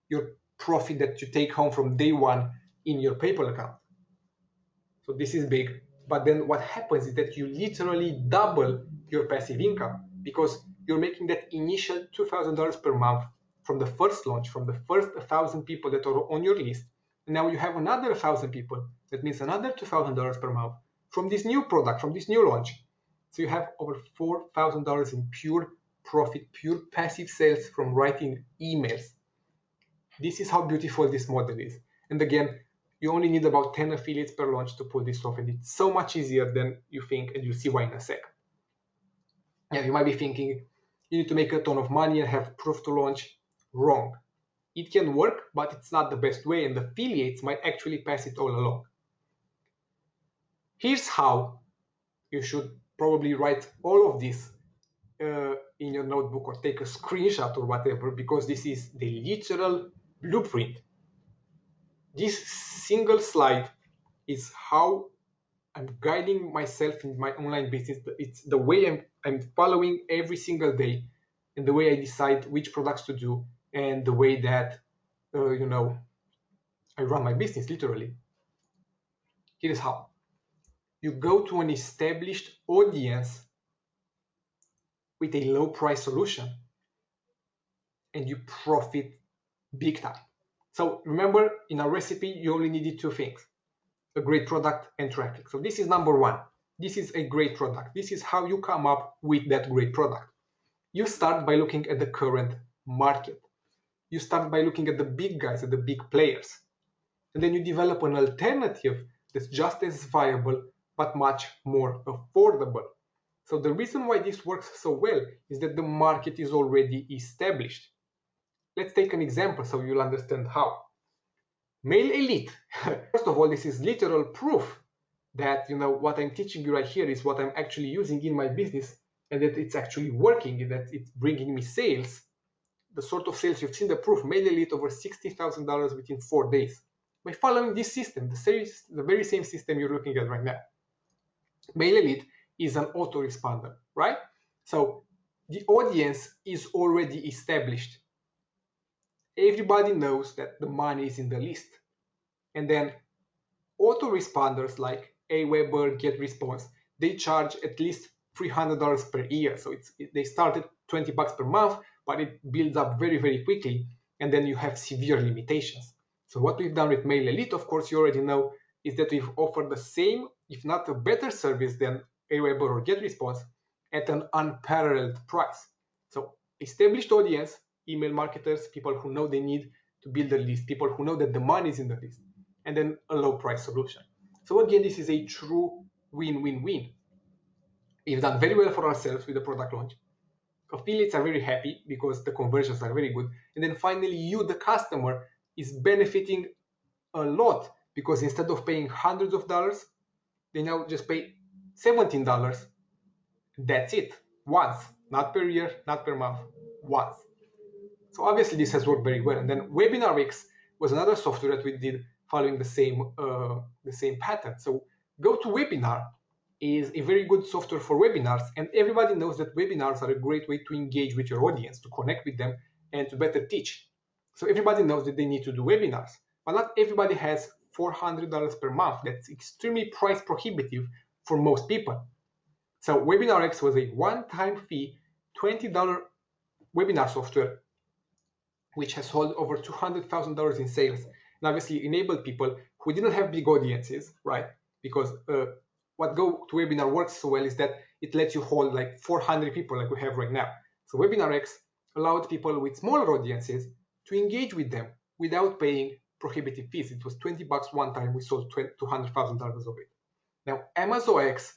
your profit that you take home from day one in your PayPal account. So this is big. But then what happens is that you literally double your passive income because you're making that initial $2,000 per month from the first launch, from the first 1,000 people that are on your list. And now you have another 1,000 people. That means another $2,000 per month from this new product, from this new launch. So you have over $4,000 in pure profit, pure passive sales from writing emails. This is how beautiful this model is. And again, you only need about 10 affiliates per launch to pull this off. And it's so much easier than you think, and you'll see why in a sec. Yeah, you might be thinking, you need to make a ton of money and have proof to launch. Wrong. It can work, but it's not the best way, and affiliates might actually pass it all along. Here's how you should probably write all of this in your notebook or take a screenshot or whatever, because this is the literal blueprint. This single slide is how I'm guiding myself in my online business. It's the way I'm following every single day, and the way I decide which products to do, and the way that I run my business literally. Here's how. You go to an established audience with a low price solution and you profit big time. So remember, in our recipe, you only needed two things: a great product and traffic. So this is number one. This is a great product. This is how you come up with that great product. You start by looking at the current market. You start by looking at the big guys, at the big players. And then you develop an alternative that's just as viable, but much more affordable. So the reason why this works so well is that the market is already established. Let's take an example so you'll understand how. Mail Elite. First of all, this is literal proof that what I'm teaching you right here is what I'm actually using in my business, and that it's actually working, and that it's bringing me sales. The sort of sales you've seen, the proof. Mail Elite over $60,000 within 4 days by following this system, the very same system you're looking at right now. Mail Elite is an autoresponder, right? So the audience is already established. Everybody knows that the money is in the list. And then autoresponders like Aweber, GetResponse, they charge at least $300 per year. So they start at $20 per month, but it builds up very, very quickly. And then you have severe limitations. So what we've done with Mail Elite, of course, you already know, is that we've offered the same, if not a better service than Aweber or GetResponse at an unparalleled price. So established audience, email marketers, people who know they need to build a list, people who know that the money is in the list, and then a low price solution. So again, this is a true win-win-win. We've done very well for ourselves with the product launch. Affiliates are very happy because the conversions are very good. And then finally, you, the customer, is benefiting a lot because instead of paying hundreds of dollars, they now just pay $17. That's it. Once. Not per year, not per month. Once. So obviously this has worked very well. And then WebinarX was another software that we did following the same pattern. So GoToWebinar is a very good software for webinars, and everybody knows that webinars are a great way to engage with your audience, to connect with them, and to better teach. So everybody knows that they need to do webinars, but not everybody has $400 per month. That's extremely price prohibitive for most people. So WebinarX was a one-time fee, $20 webinar software, which has sold over $200,000 in sales, and obviously enabled people who didn't have big audiences, right? Because what GoToWebinar works so well is that it lets you hold like 400 people like we have right now. So WebinarX allowed people with smaller audiences to engage with them without paying prohibitive fees. It was $20 one time. We sold $200,000 of it. Now, AmazonX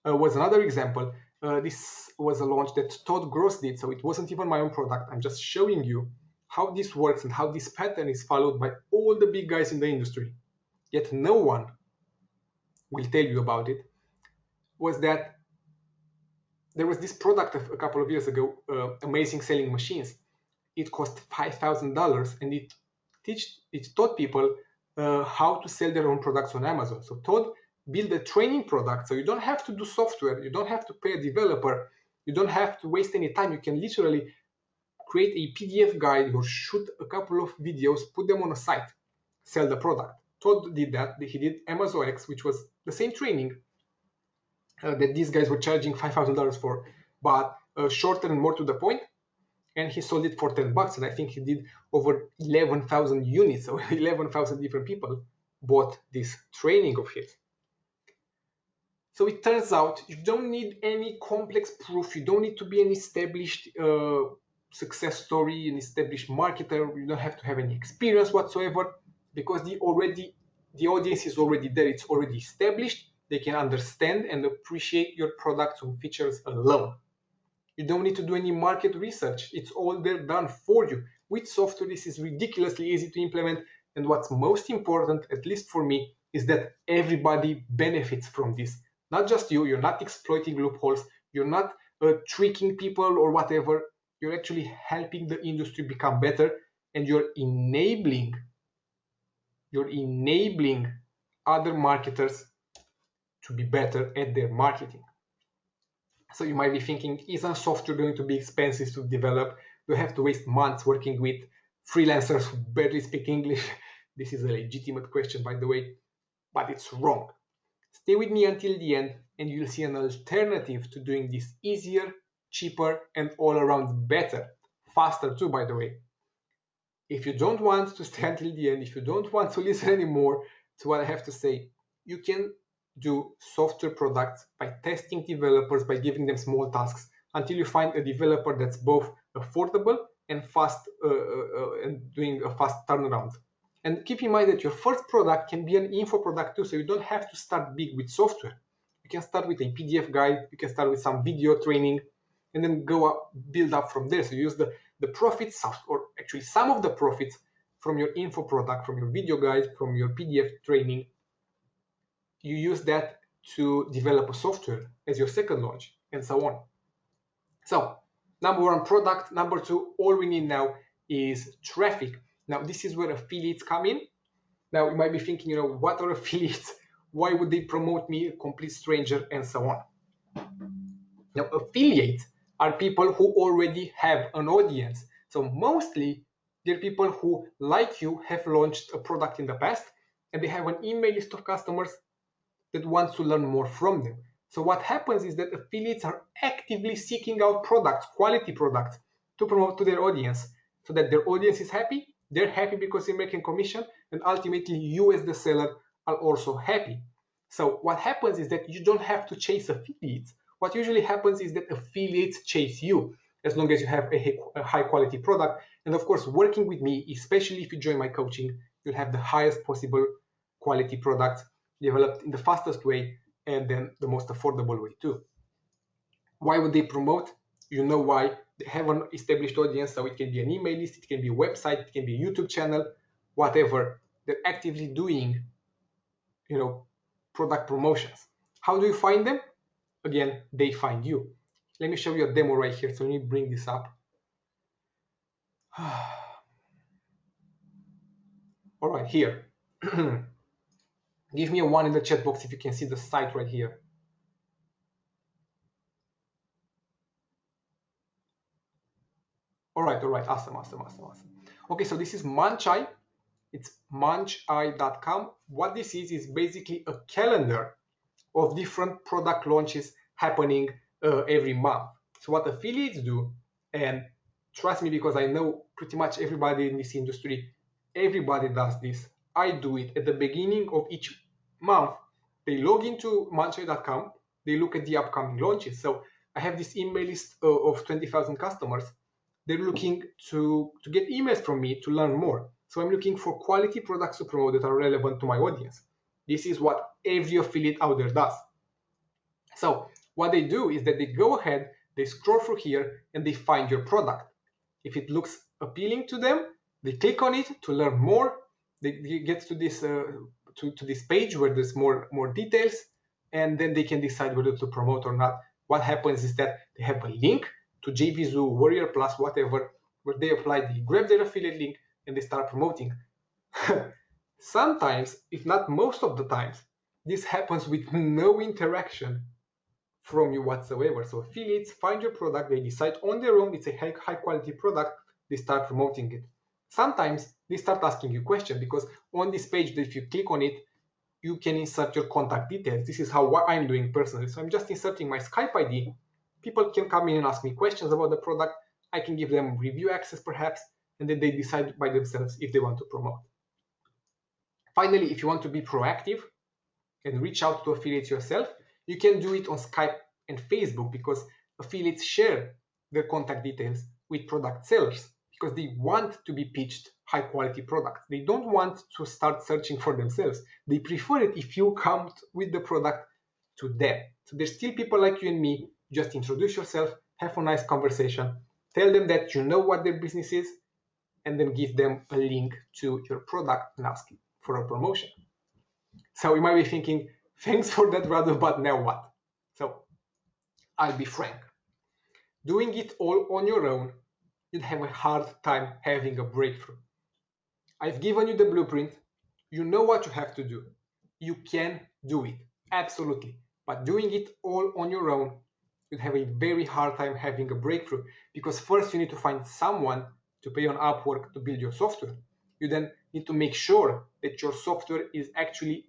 was another example. This was a launch that Todd Gross did, so it wasn't even my own product. I'm just showing you how this works and how this pattern is followed by all the big guys in the industry. Yet no one will tell you about it. Was that there was this product a couple of years ago, Amazing Selling Machines. It cost $5,000, and it taught people how to sell their own products on Amazon. So Todd built a training product, so you don't have to do software, you don't have to pay a developer, you don't have to waste any time. You can literally create a PDF guide or shoot a couple of videos, put them on a site, sell the product. Todd did that. He did Amazon X, which was the same training that these guys were charging $5,000 for, but shorter and more to the point. And he sold it for $10, and I think he did over 11,000 units, so 11,000 different people bought this training of his. So it turns out you don't need any complex proof, you don't need to be an established success story, an established marketer, you don't have to have any experience whatsoever, because the audience is already there, it's already established, they can understand and appreciate your products and features alone. You don't need to do any market research. It's all there done for you. With software, this is ridiculously easy to implement. And what's most important, at least for me, is that everybody benefits from this. Not just you. You're not exploiting loopholes. You're not tricking people or whatever. You're actually helping the industry become better. And you're enabling other marketers to be better at their marketing. So you might be thinking, isn't software going to be expensive to develop? Do I have to waste months working with freelancers who barely speak English? This is a legitimate question, by the way, but it's wrong. Stay with me until the end, and you'll see an alternative to doing this easier, cheaper, and all around better. Faster too, by the way. If you don't want to stay until the end, if you don't want to listen anymore to what I have to say, you can do software products by testing developers, by giving them small tasks until you find a developer that's both affordable and fast and doing a fast turnaround. And keep in mind that your first product can be an info product too, so you don't have to start big with software. You can start with a PDF guide, you can start with some video training, and then go up, build up from there. So you use the profits, or actually some of the profits from your info product, from your video guide, from your PDF training, you use that to develop a software as your second launch, and so on. So, number one, product. Number two, all we need now is traffic. Now, this is where affiliates come in. Now, you might be thinking, what are affiliates? Why would they promote me, a complete stranger, and so on? Now, affiliates are people who already have an audience. So mostly, they're people who, like you, have launched a product in the past, and they have an email list of customers that wants to learn more from them. So what happens is that affiliates are actively seeking out products, quality products, to promote to their audience, so that their audience is happy, they're happy because they're making commission, and ultimately you as the seller are also happy. So what happens is that you don't have to chase affiliates. What usually happens is that affiliates chase you, as long as you have a high quality product. And of course, working with me, especially if you join my coaching, you'll have the highest possible quality products developed in the fastest way, and then the most affordable way too. Why would they promote? You know why. They have an established audience, so it can be an email list, it can be a website, it can be a YouTube channel, whatever. They're actively doing, product promotions. How do you find them? Again, they find you. Let me show you a demo right here. So let me bring this up. All right, here. Give me a 1 in the chat box if you can see the site right here. All right, awesome. Okay, so this is Muncheye. It's muncheye.com. What this is basically a calendar of different product launches happening every month. So what affiliates do, and trust me, because I know pretty much everybody in this industry, everybody does this. I do it at the beginning of each month. They log into muncheye.com, they look at the upcoming launches. So I have this email list of 20,000 customers. They're looking to get emails from me to learn more. So I'm looking for quality products to promote that are relevant to my audience. This is what every affiliate out there does. So what they do is that they go ahead, they scroll through here, and they find your product. If it looks appealing to them, they click on it to learn more. They get to this to this page where there's more details, and then they can decide whether to promote or not what happens is that they have a link to JVZoo, Warrior Plus, whatever, where they grab their affiliate link and they start promoting. Sometimes, if not most of the times, this happens with no interaction from you whatsoever. So affiliates find your product, they decide on their own it's a high quality product, they start promoting it. Sometimes they start asking you questions, because on this page, if you click on it, you can insert your contact details. This is what I'm doing personally. So I'm just inserting my Skype ID. People can come in and ask me questions about the product. I can give them review access perhaps, and then they decide by themselves if they want to promote. Finally, if you want to be proactive and reach out to affiliates yourself, you can do it on Skype and Facebook, because affiliates share their contact details with product sellers because they want to be pitched high quality products. They don't want to start searching for themselves. They prefer it if you come with the product to them. So there's still people like you and me. Just introduce yourself, have a nice conversation, tell them that you know what their business is, and then give them a link to your product and ask for a promotion. So you might be thinking, thanks for that, Radu, but now what? So I'll be frank. Doing it all on your own, you'd have a hard time having a breakthrough. I've given you the blueprint. You know what you have to do. You can do it, absolutely. But doing it all on your own, you'd have a very hard time having a breakthrough, because first you need to find someone to pay on Upwork to build your software. You then need to make sure that your software is actually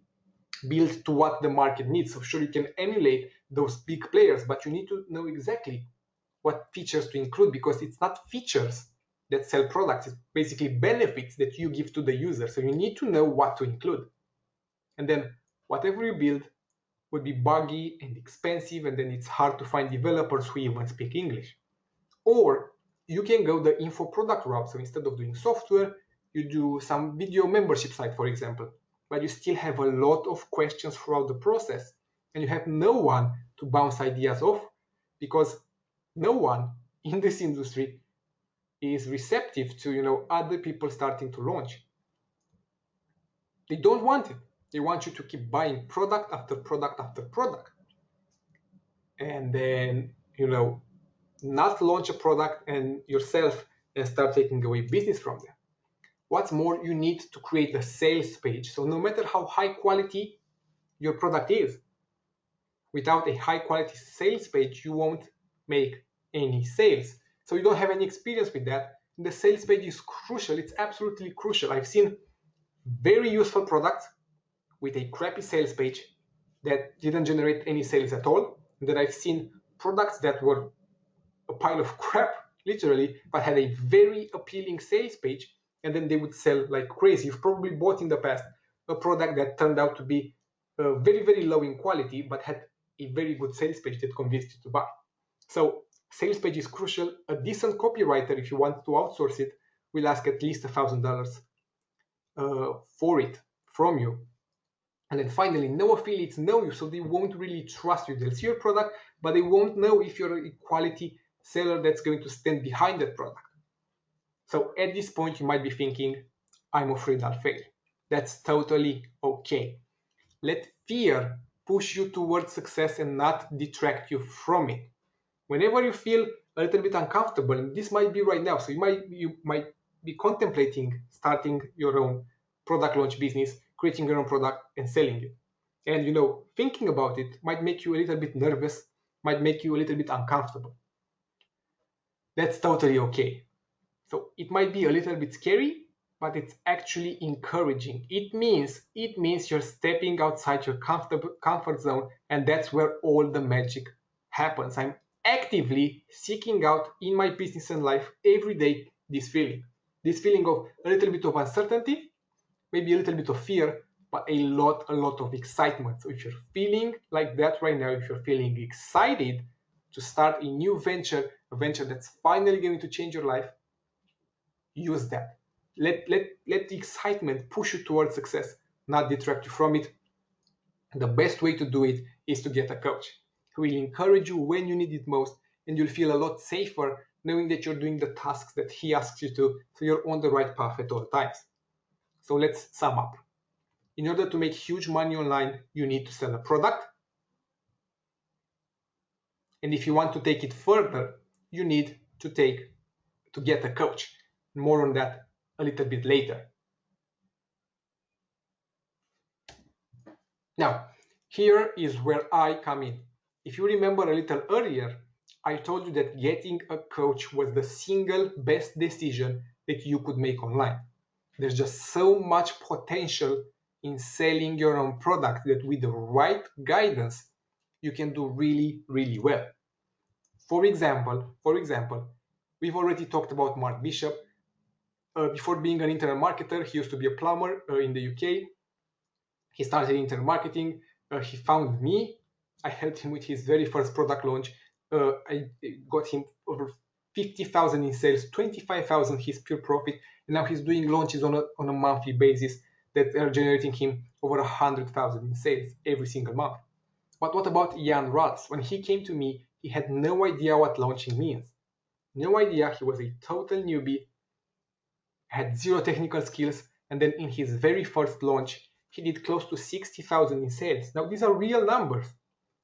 built to what the market needs. So sure, you can emulate those big players, but you need to know exactly what features to include, because it's not features that sell products, it's basically benefits that you give to the user. So you need to know what to include. And then whatever you build would be buggy and expensive, and then it's hard to find developers who even speak English. Or you can go the info product route. So instead of doing software, you do some video membership site, for example, but you still have a lot of questions throughout the process, and you have no one to bounce ideas off, because no one in this industry is receptive to other people starting to launch. They don't want it. They want you to keep buying product after product after product, and then not launch a product and yourself and start taking away business from them. What's more, you need to create a sales page. So no matter how high quality your product is, without a high quality sales page, you won't make any sales. So you don't have any experience with that. The sales page is crucial. It's absolutely crucial. I've seen very useful products with a crappy sales page that didn't generate any sales at all. And then I've seen products that were a pile of crap, literally, but had a very appealing sales page, and then they would sell like crazy. You've probably bought in the past a product that turned out to be very, very low in quality, but had a very good sales page that convinced you to buy. So sales page is crucial. A decent copywriter, if you want to outsource it, will ask at least $1,000 for it from you. And then finally, no affiliates know you, so they won't really trust you. They'll see your product, but they won't know if you're a quality seller that's going to stand behind that product. So at this point, you might be thinking, I'm afraid I'll fail. That's totally okay. Let fear push you towards success and not detract you from it. Whenever you feel a little bit uncomfortable, and this might be right now, so you might be contemplating starting your own product launch business, creating your own product and selling it. And thinking about it might make you a little bit nervous, might make you a little bit uncomfortable. That's totally okay. So it might be a little bit scary, but it's actually encouraging. It means you're stepping outside your comfort zone, and that's where all the magic happens. I'm actively seeking out in my business and life every day this feeling of a little bit of uncertainty, maybe a little bit of fear, but a lot of excitement. So if you're feeling like that right now, if you're feeling excited to start a new venture, a venture that's finally going to change your life, use that. Let the excitement push you towards success, not detract you from it. The best way to do it is to get a coach who will encourage you when you need it most, and you'll feel a lot safer knowing that you're doing the tasks that he asks you to, so you're on the right path at all times. So let's sum up. In order to make huge money online, you need to sell a product. And if you want to take it further, you need to get a coach. More on that a little bit later. Now, here is where I come in. If you remember a little earlier, I told you that getting a coach was the single best decision that you could make online. There's just so much potential in selling your own product that with the right guidance, you can do really, really well. For example, we've already talked about Mark Bishop. Before being an internet marketer, he used to be a plumber in the UK. He started internet marketing. He found me. I helped him with his very first product launch. I got him over 50,000 in sales, 25,000 his pure profit, and now he's doing launches on a monthly basis that are generating him over 100,000 in sales every single month. But what about Jan Ralls? When he came to me, he had no idea what launching means. No idea. He was a total newbie, had zero technical skills, and then in his very first launch, he did close to 60,000 in sales. Now, these are real numbers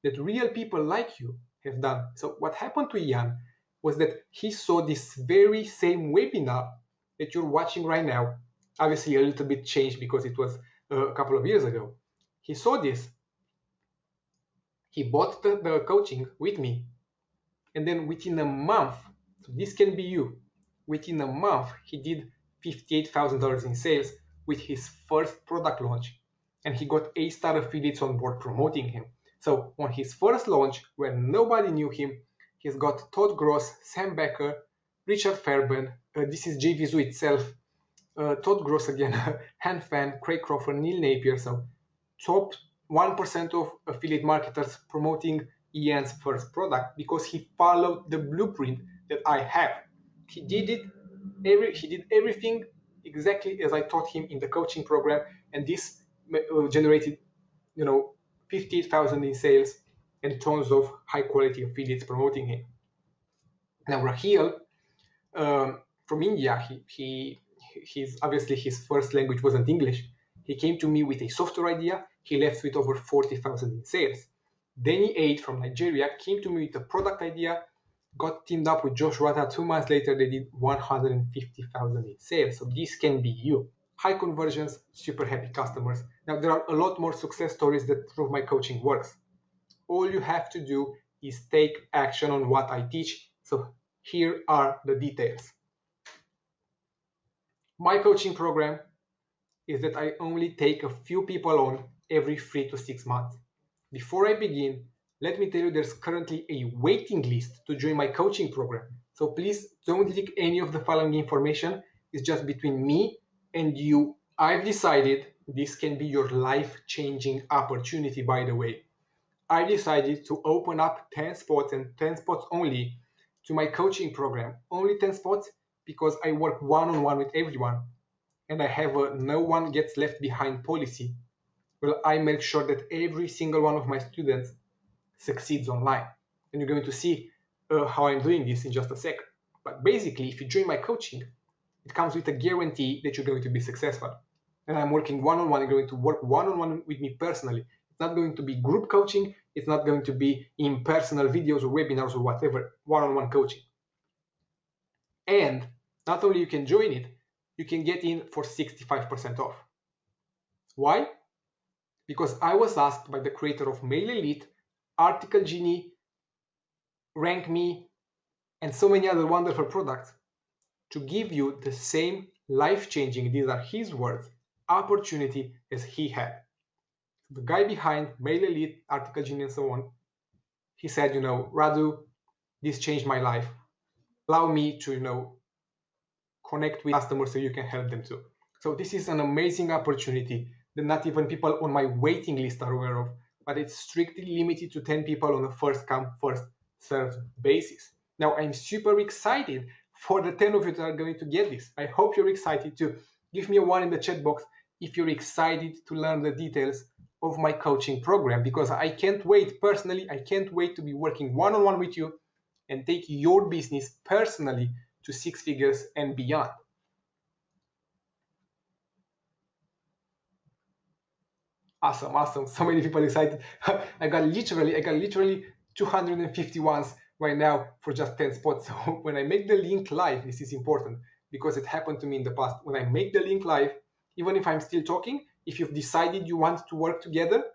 that real people like you have done. So what happened to Jan was that he saw this very same webinar that you're watching right now, obviously a little bit changed because it was a couple of years ago. He saw this. He bought the coaching with me. And then within a month, so this can be you, within a month, he did $58,000 in sales with his first product launch. And he got A-star affiliates on board promoting him. So on his first launch, where nobody knew him, he's got Todd Gross, Sam Becker, Richard Fairbairn, this is JVZoo itself, Todd Gross again, Han Fan, Craig Crawford, Neil Napier. So top 1% of affiliate marketers promoting Ian's first product because he followed the blueprint that I have. He did everything exactly as I taught him in the coaching program, and this generated, 58,000 in sales and tons of high quality affiliates promoting him. Now Raheel from India, he's obviously his first language wasn't English. He came to me with a software idea. He left with over 40,000 in sales. Danny 8 from Nigeria came to me with a product idea, got teamed up with Josh Rata. 2 months later, they did 150,000 in sales. So this can be you. High conversions, super happy customers. Now, there are a lot more success stories that prove my coaching works. All you have to do is take action on what I teach. So here are the details. My coaching program is that I only take a few people on every 3 to 6 months. Before I begin, let me tell you there's currently a waiting list to join my coaching program. So please don't leak any of the following information. It's just between me and you. I've decided this can be your life-changing opportunity, by the way. I decided to open up 10 spots and 10 spots only to my coaching program. Only 10 spots because I work one-on-one with everyone and I have a no one gets left behind policy. Well, I make sure that every single one of my students succeeds online. And you're going to see how I'm doing this in just a second. But basically, if you join my coaching, it comes with a guarantee that you're going to be successful. And I'm working one-on-one. You're going to work one-on-one with me personally. It's not going to be group coaching. It's not going to be in personal videos or webinars or whatever, one-on-one coaching. And not only you can join it, you can get in for 65% off. Why? Because I was asked by the creator of Mail Elite, Article Genie, Rank Me, and so many other wonderful products to give you the same life-changing, these are his words, opportunity as he had. The guy behind Mail Elite, Article Genie, and so on, he said, Radu, this changed my life. Allow me to, connect with customers so you can help them too. So this is an amazing opportunity that not even people on my waiting list are aware of, but it's strictly limited to 10 people on a first come, first served basis. Now, I'm super excited for the 10 of you that are going to get this. I hope you're excited too. Give me a 1 in the chat box if you're excited to learn the details of my coaching program, because I can't wait personally. I can't wait to be working one-on-one with you and take your business personally to 6 figures and beyond. Awesome. So many people excited. I got literally 250 ones right now for just 10 spots. So when I make the link live, this is important because it happened to me in the past. When I make the link live, even if I'm still talking, if you've decided you want to work together,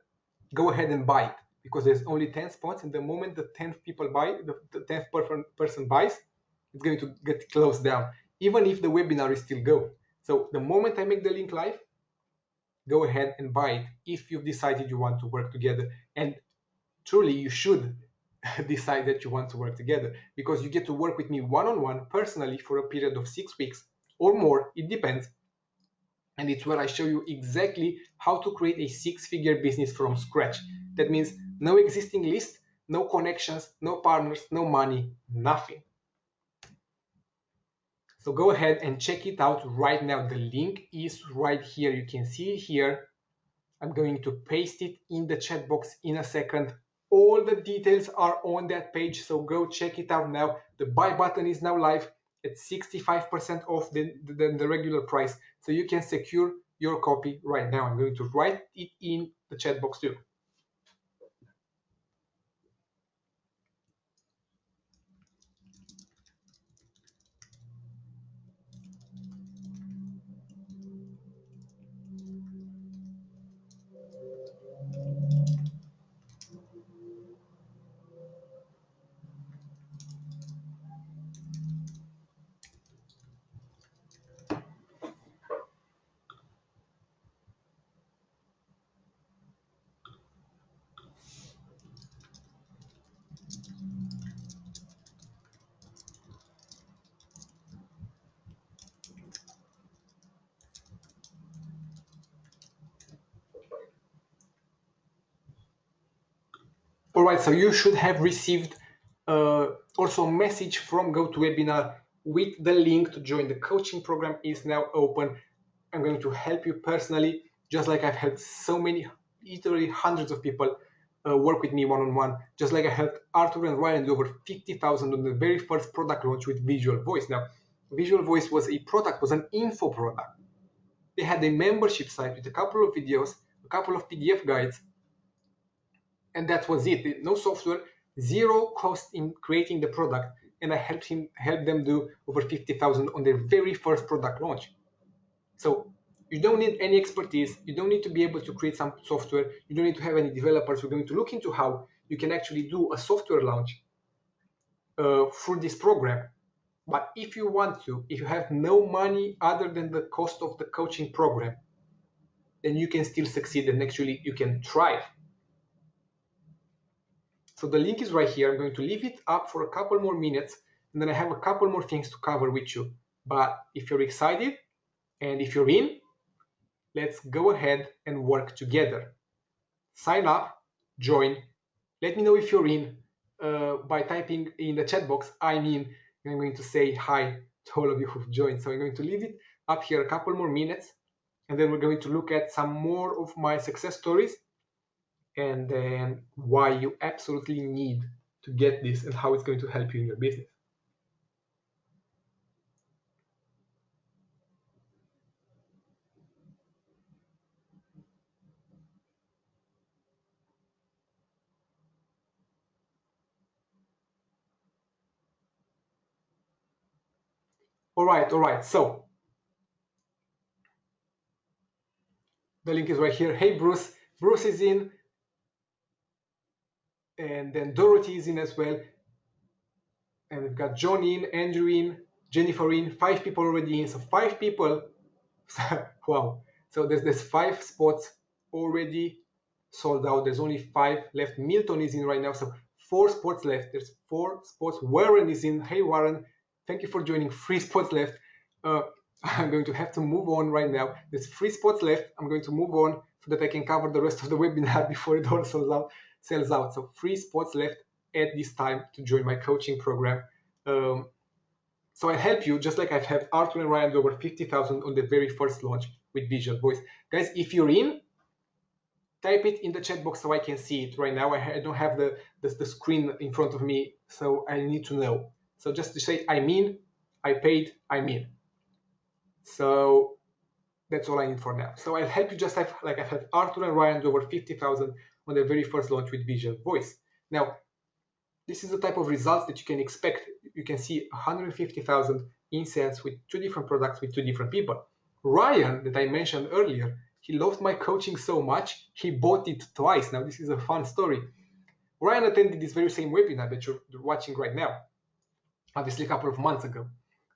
go ahead and buy it because there's only 10 spots. And the moment the 10th people buy, the 10th person buys, it's going to get closed down, even if the webinar is still going. So the moment I make the link live, go ahead and buy it if you've decided you want to work together. And truly, you should decide that you want to work together because you get to work with me one-on-one personally for a period of 6 weeks or more. It depends. And it's where I show you exactly how to create a 6-figure business from scratch. That means no existing list, no connections, no partners, no money, nothing. So go ahead and check it out right now. The link is right here. You can see it here. I'm going to paste it in the chat box in a second. All the details are on that page, so go check it out now. The buy button is now live at 65% off the regular price, so you can secure your copy right now. I'm going to write it in the chat box too. All right, so you should have received also a message from GoToWebinar with the link to join the coaching program is now open. I'm going to help you personally, just like I've helped so many, literally hundreds of people work with me one-on-one, just like I helped Arthur and Ryan do over 50,000 on the very first product launch with Visual Voice. Now, Visual Voice was an info product. They had a membership site with a couple of videos, a couple of PDF guides, and that was it. No software, zero cost in creating the product, and I helped them do over 50,000 on their very first product launch. So you don't need any expertise. You don't need to be able to create some software. You don't need to have any developers. We're going to look into how you can actually do a software launch through this program. But if you want to, if you have no money other than the cost of the coaching program, then you can still succeed and actually you can thrive. So the link is right here. I'm going to leave it up for a couple more minutes, and then I have a couple more things to cover with you. But if you're excited and if you're in, let's go ahead and work together. Sign up, join. Let me know if you're in by typing in the chat box, I'm in, and I'm going to say hi to all of you who've joined. So I'm going to leave it up here a couple more minutes, and then we're going to look at some more of my success stories and then why you absolutely need to get this and how it's going to help you in your business. All right. So the link is right here. Hey, Bruce. Bruce is in. And then Dorothy is in as well. And we've got John in, Andrew in, Jennifer in, 5 people already in. So 5 people. Wow. So there's 5 spots already sold out. There's only 5 left. Milton is in right now. So 4 spots left. There's 4 spots. Warren is in. Hey, Warren. Thank you for joining. 3 spots left. I'm going to have to move on right now. There's 3 spots left. I'm going to move on so that I can cover the rest of the webinar before it all sells out. So 3 spots left at this time to join my coaching program. So I help you just like I've helped Arthur and Ryan do over 50,000 on the very first launch with Visual Voice. Guys, if you're in, type it in the chat box so I can see it right now. I don't have the screen in front of me, so I need to know. So just to say I'm in, I paid, I'm in. So that's all I need for now. So I'll help you just like I've had Arthur and Ryan do over 50,000 on their very first launch with Visual Voice. Now, this is the type of results that you can expect. You can see 150,000 in sales with 2 different products with 2 different people. Ryan, that I mentioned earlier, he loved my coaching so much, he bought it twice. Now, this is a fun story. Ryan attended this very same webinar that you're watching right now, obviously a couple of months ago.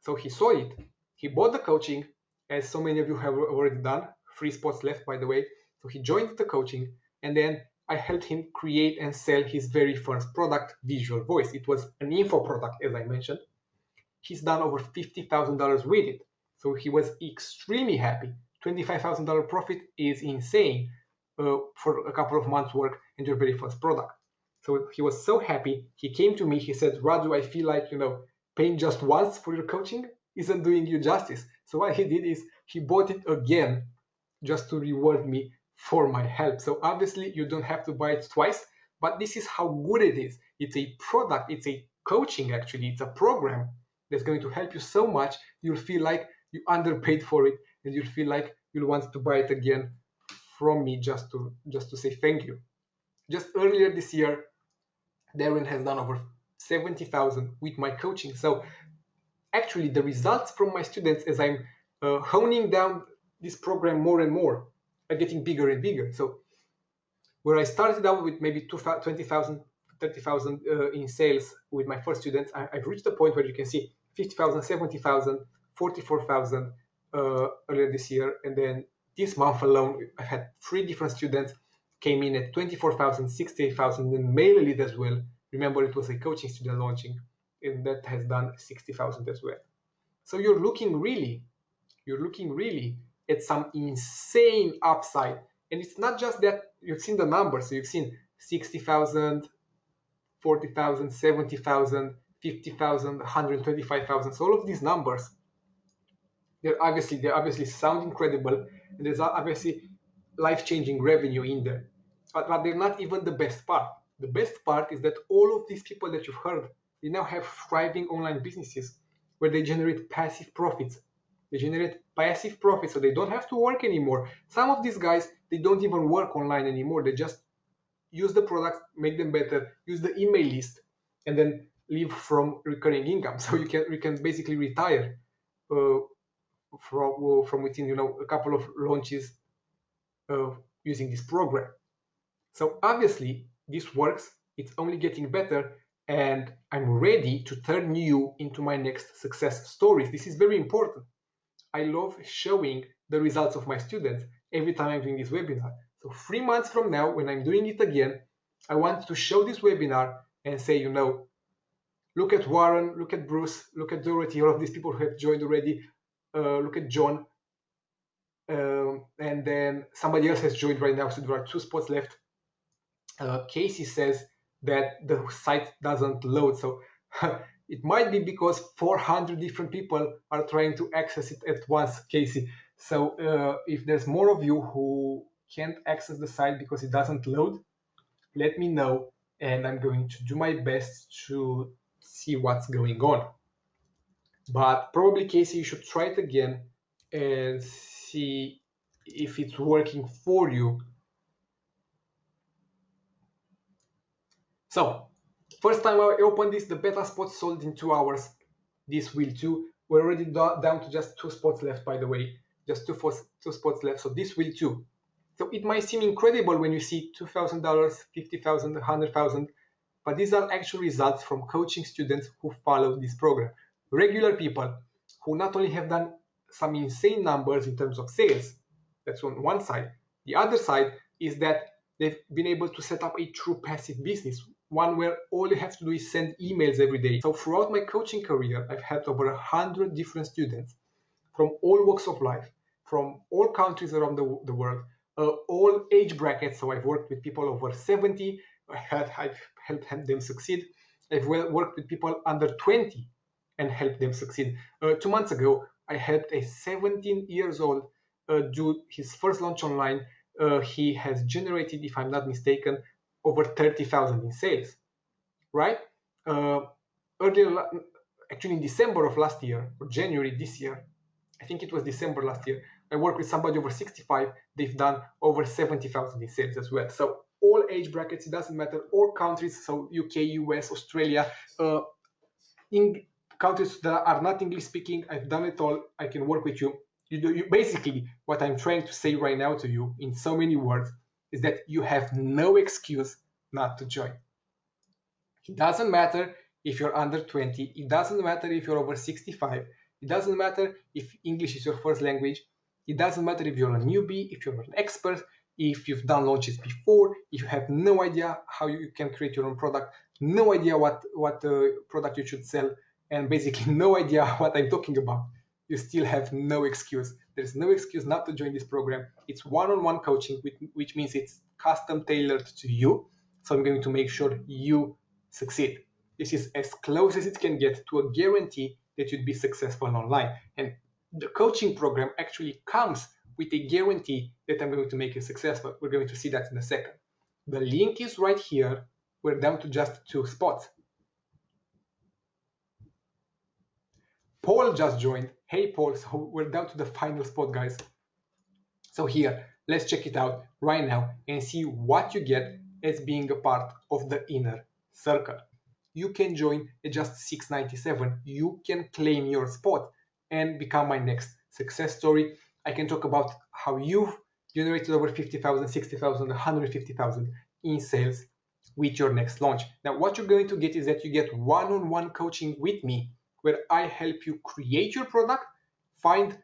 So he saw it, he bought the coaching, as so many of you have already done, 3 spots left, by the way. So he joined the coaching, and then I helped him create and sell his very first product, Visual Voice. It was an info product, as I mentioned. He's done over $50,000 with it. So he was extremely happy. $25,000 profit is insane for a couple of months work and your very first product. So he was so happy. He came to me, he said, Radu, I feel like, paying just once for your coaching isn't doing you justice. So what he did is he bought it again just to reward me for my help. So obviously you don't have to buy it twice, but this is how good it is. It's a product, it's a coaching actually, it's a program that's going to help you so much, you'll feel like you underpaid for it, and you'll feel like you'll want to buy it again from me just to say thank you. Just earlier this year, Darren has done over 70,000 with my coaching. So actually the results from my students, as I'm honing down this program more and more, are getting bigger and bigger. So where I started out with maybe 20,000, 30,000 in sales with my first students, I've reached a point where you can see 50,000, 70,000, 44,000 earlier this year. And then this month alone, I had 3 different students came in at 24,000, 68,000, and mail lead as well. Remember, it was a coaching student launching, and that has done 60,000 as well. So you're looking really at some insane upside. And it's not just that you've seen the numbers. So you've seen 60,000, 40,000, 70,000, 50,000, 125,000. So all of these numbers, they're obviously sound incredible, and there's obviously life-changing revenue in there. But they're not even the best part. The best part is that all of these people that you've heard, they now have thriving online businesses where they generate passive profits. They generate passive profits, so they don't have to work anymore. Some of these guys, they don't even work online anymore. They just use the products, make them better, use the email list, and then live from recurring income. So you can basically retire from within a couple of launches using this program. So obviously this works. It's only getting better, and I'm ready to turn you into my next success stories. This is very important. I love showing the results of my students every time I'm doing this webinar. So 3 months from now, when I'm doing it again, I want to show this webinar and say, look at Warren, look at Bruce, look at Dorothy, all of these people who have joined already, look at John, and then somebody else has joined right now, so there are 2 spots left. Casey says that the site doesn't load, so it might be because 400 different people are trying to access it at once, Casey. So if there's more of you who can't access the site because it doesn't load, let me know, and I'm going to do my best to see what's going on. But probably, Casey, you should try it again and see if it's working for you. So, first time I opened this, the beta spot sold in 2 hours. This will too. We're already down to just 2 spots left, by the way. Just two spots left, so this will too. So it might seem incredible when you see $2,000, $50,000, $100,000, but these are actual results from coaching students who follow this program. Regular people who not only have done some insane numbers in terms of sales, that's on one side. The other side is that they've been able to set up a true passive business, one where all you have to do is send emails every day. So throughout my coaching career, I've helped over 100 different students from all walks of life, from all countries around the world, all age brackets. So I've worked with people over 70. I've helped them succeed. I've worked with people under 20 and helped them succeed. 2 months ago, I helped a 17 years old do his first launch online. He has generated, if I'm not mistaken, over 30,000 in sales, right? Earlier, actually in December of last year, or January this year, I think it was December last year, I worked with somebody over 65. They've done over 70,000 in sales as well. So all age brackets, it doesn't matter, all countries, so UK, US, Australia, in countries that are not English speaking. I've done it all. I can work with you. You basically, what I'm trying to say right now to you in so many words is that you have no excuse not to join. It doesn't matter if you're under 20. It doesn't matter if you're over 65. It doesn't matter if English is your first language. It doesn't matter if you're a newbie, if you're an expert, if you've done launches before, if you have no idea how you can create your own product, no idea what product you should sell, and basically no idea what I'm talking about. You still have no excuse. There's no excuse not to join this program. It's one-on-one coaching, which means it's custom tailored to you. So I'm going to make sure you succeed. This is as close as it can get to a guarantee that you'd be successful online. And the coaching program actually comes with a guarantee that I'm going to make you successful. We're going to see that in a second. The link is right here. We're down to just 2 spots. Paul just joined. Hey, Paul. So we're down to the final spot, guys. So here, let's check it out right now and see what you get as being a part of the inner circle. You can join at just $6.97. You can claim your spot and become my next success story. I can talk about how you've generated over 50,000, 60,000, 150,000 in sales with your next launch. Now, what you're going to get is that you get one-on-one coaching with me, where I help you create your product, find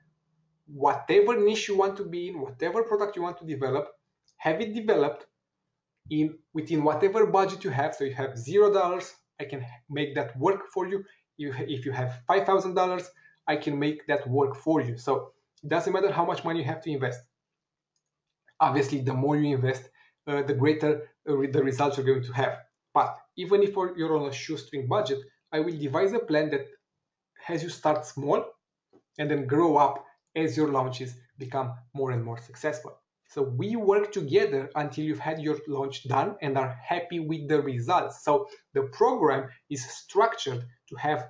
whatever niche you want to be in, whatever product you want to develop, have it developed within whatever budget you have. So you have $0, I can make that work for you. If you have $5,000, I can make that work for you. So it doesn't matter how much money you have to invest. Obviously, the more you invest, the greater the results you're going to have. But even if you're on a shoestring budget, I will devise a plan that has you start small and then grow up as your launches become more and more successful. So we work together until you've had your launch done and are happy with the results. So the program is structured to have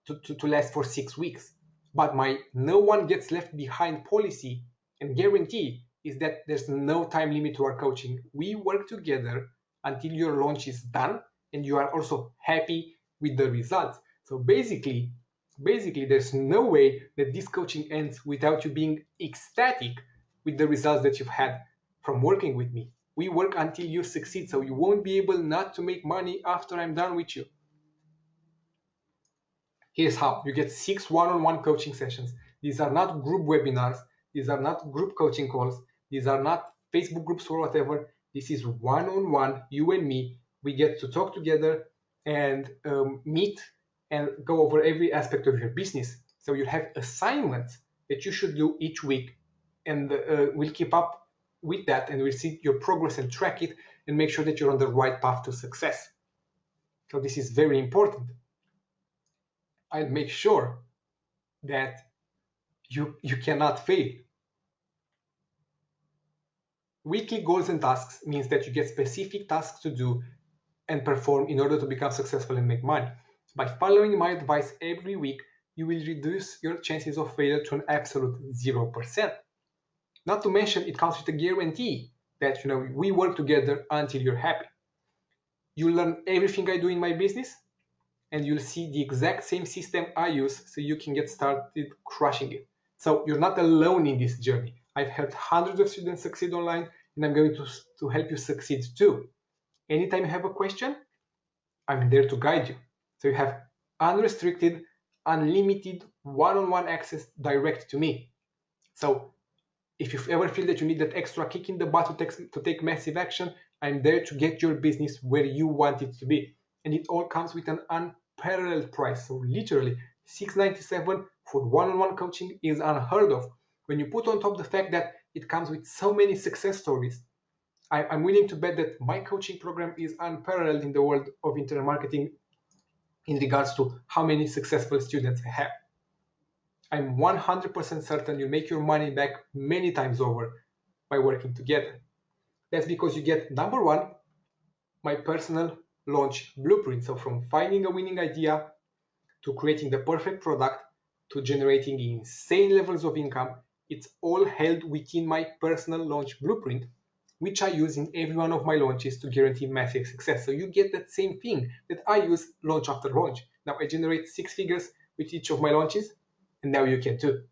to last for 6 weeks. But my no one gets left behind policy and guarantee is that there's no time limit to our coaching. We work together until your launch is done and you are also happy with the results. So basically, there's no way that this coaching ends without you being ecstatic with the results that you've had from working with me. We work until you succeed, so you won't be able not to make money after I'm done with you. Here's how. You get 6 one-on-one coaching sessions. These are not group webinars. These are not group coaching calls. These are not Facebook groups or whatever. This is one-on-one, you and me. We get to talk together and meet and go over every aspect of your business. So you have assignments that you should do each week, and we'll keep up with that, and we'll see your progress and track it and make sure that you're on the right path to success. So this is very important. I'll make sure that you cannot fail. Weekly goals and tasks means that you get specific tasks to do and perform in order to become successful and make money. By following my advice every week, you will reduce your chances of failure to an absolute 0%. Not to mention, it comes with a guarantee that we work together until you're happy. You'll learn everything I do in my business, and you'll see the exact same system I use so you can get started crushing it. So you're not alone in this journey. I've helped hundreds of students succeed online, and I'm going to help you succeed too. Anytime you have a question, I'm there to guide you. So you have unrestricted, unlimited one-on-one access direct to me. So if you ever feel that you need that extra kick in the butt to take massive action, I'm there to get your business where you want it to be. And it all comes with an unparalleled price. So literally, $6.97 for one-on-one coaching is unheard of. When you put on top the fact that it comes with so many success stories, I'm willing to bet that my coaching program is unparalleled in the world of internet marketing in regards to how many successful students I have. I'm 100% certain you'll make your money back many times over by working together. That's because you get, number one, my personal launch blueprint. So from finding a winning idea to creating the perfect product to generating insane levels of income, it's all held within my personal launch blueprint, which I use in every one of my launches to guarantee massive success. So you get that same thing that I use launch after launch. Now I generate 6 figures with each of my launches, and now you can too.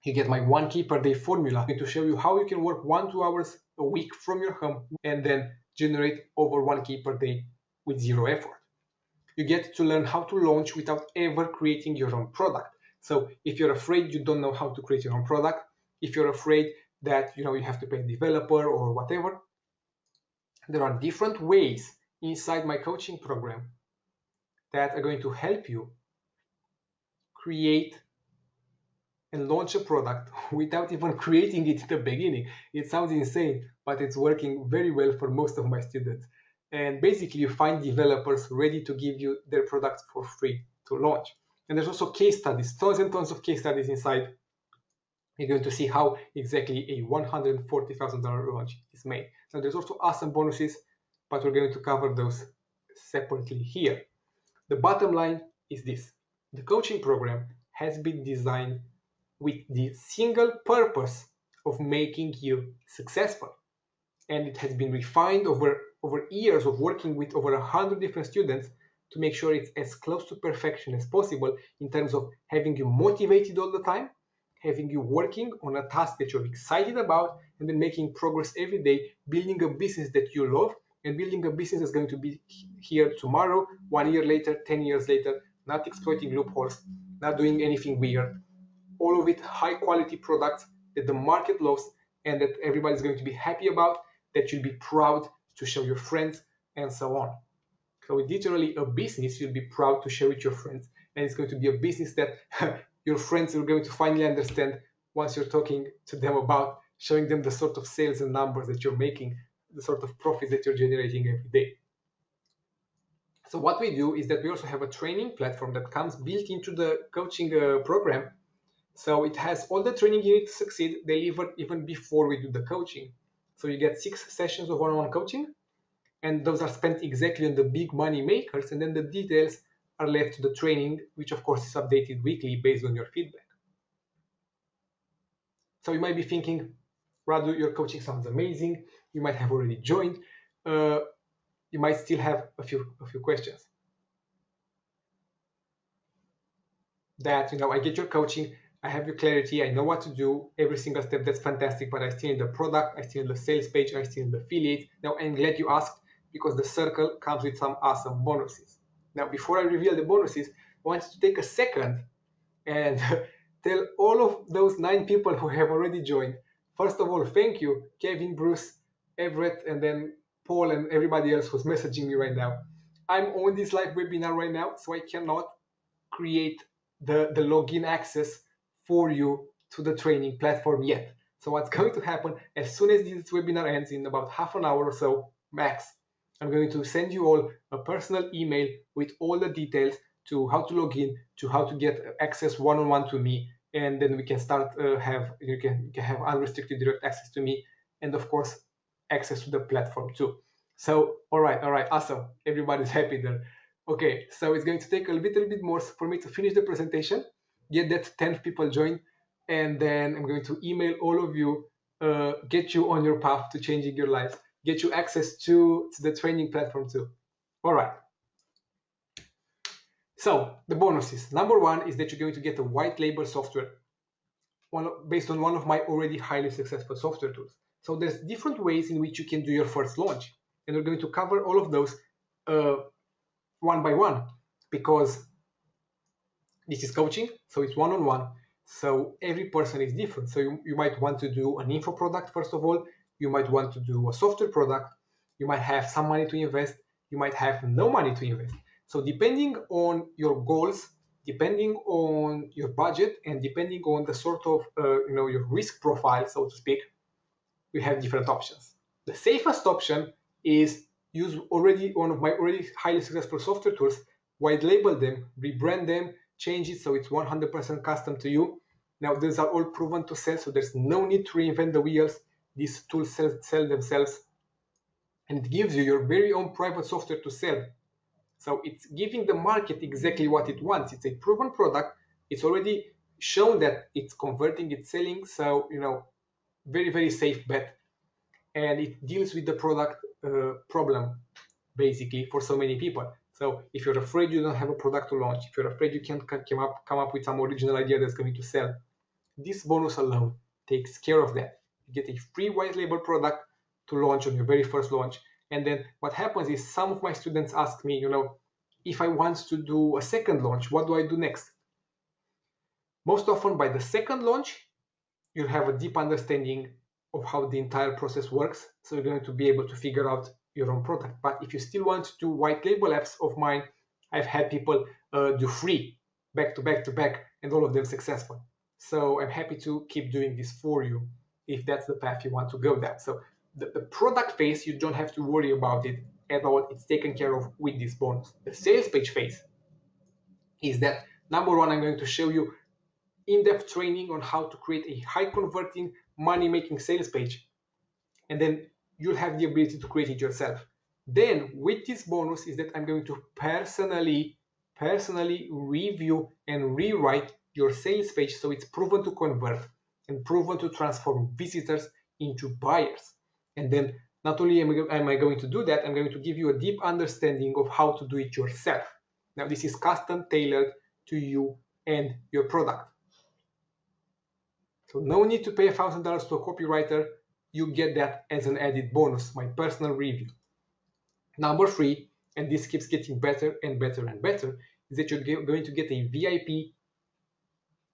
You get my 1K per day formula to show you how you can work 1-2 hours a week from your home and then generate over 1K per day with zero effort. You get to learn how to launch without ever creating your own product. So if you're afraid you don't know how to create your own product, if you're afraid that you have to pay a developer or whatever, there are different ways inside my coaching program that are going to help you create and launch a product without even creating it in the beginning. It sounds insane, but it's working very well for most of my students. And basically you find developers ready to give you their products for free to launch. And there's also case studies, tons and tons of case studies inside. You're going to see how exactly a $140,000 launch is made. So there's also awesome bonuses, but we're going to cover those separately here. The bottom line is this: the coaching program has been designed with the single purpose of making you successful. And it has been refined over years of working with over 100 different students to make sure it's as close to perfection as possible in terms of having you motivated all the time, having you working on a task that you're excited about, and then making progress every day, building a business that you love, and building a business that's going to be here tomorrow, 1 year later, 10 years later, not exploiting loopholes, not doing anything weird. All of it high quality products that the market loves and that everybody's going to be happy about, that you'll be proud to show your friends, and so on. So it's literally a business you'll be proud to share with your friends. And it's going to be a business that your friends are going to finally understand once you're talking to them about, showing them the sort of sales and numbers that you're making, the sort of profits that you're generating every day. So what we do is that we also have a training platform that comes built into the coaching program. So it has all the training you need to succeed delivered even before we do the coaching. So you get 6 sessions of one-on-one coaching, and those are spent exactly on the big money makers, and then the details are left to the training, which of course is updated weekly based on your feedback. So you might be thinking, Radu, your coaching sounds amazing. You might have already joined. You might still have a few questions. That, I get your coaching, I have your clarity, I know what to do, every single step, that's fantastic, but I still need the product, I still need the sales page, I still need the affiliate. Now, I'm glad you asked, because the circle comes with some awesome bonuses. Now, before I reveal the bonuses, I want to take a second and tell all of those 9 people who have already joined. First of all, thank you, Kevin, Bruce, Everett, and then Paul, and everybody else who's messaging me right now. I'm on this live webinar right now, so I cannot create the login access for you to the training platform yet. So what's going to happen, as soon as this webinar ends in about half an hour or so max, I'm going to send you all a personal email with all the details to how to log in, to how to get access one-on-one to me, and then we can start you can have unrestricted direct access to me, and of course access to the platform too. So all right, awesome, everybody's happy there. Okay, so it's going to take a little bit more for me to finish the presentation, get that 10 people joined, and then I'm going to email all of you, get you on your path to changing your lives, get you access to the training platform too. All right. So the bonuses. Number 1 is that you're going to get a white label software based on one of my already highly successful software tools. So there's different ways in which you can do your first launch, and we're going to cover all of those one by one, because this is coaching, so it's one-on-one, so every person is different. So you might want to do an info product first of all, you might want to do a software product, you might have some money to invest, you might have no money to invest. So depending on your goals, depending on your budget, and depending on the sort of your risk profile, so to speak, we have different options. The safest option is use one of my already highly successful software tools, white label them, rebrand them, change it so it's 100% custom to you. Now, these are all proven to sell, so there's no need to reinvent the wheels. These tools sell themselves, and it gives you your very own private software to sell. So it's giving the market exactly what it wants. It's a proven product. It's already shown that it's converting, it's selling. So, very, very safe bet. and it deals with the product problem, basically, for so many people. So if you're afraid you don't have a product to launch, if you're afraid you can't come up with some original idea that's going to sell, this bonus alone takes care of that. You get a free white label product to launch on your very first launch. And then what happens is some of my students ask me, if I want to do a second launch, what do I do next? Most often by the second launch, you'll have a deep understanding of how the entire process works. So you're going to be able to figure out your own product. But if you still want to do white label apps of mine, I've had people do free back to back to back, and all of them successful. So I'm happy to keep doing this for you if that's the path you want to go down. So the product phase, you don't have to worry about it at all. It's taken care of with this bonus. The sales page phase is that, number one, I'm going to show you in-depth training on how to create a high converting, money-making sales page. And then you'll have the ability to create it yourself. Then with this bonus is that I'm going to personally review and rewrite your sales page so it's proven to convert and proven to transform visitors into buyers. And then not only am I going to do that, I'm going to give you a deep understanding of how to do it yourself. Now this is custom tailored to you and your product. So no need to pay $1,000 to a copywriter. You get that as an added bonus, my personal review. Number three, and this keeps getting better and better and better, is that you're going to get a VIP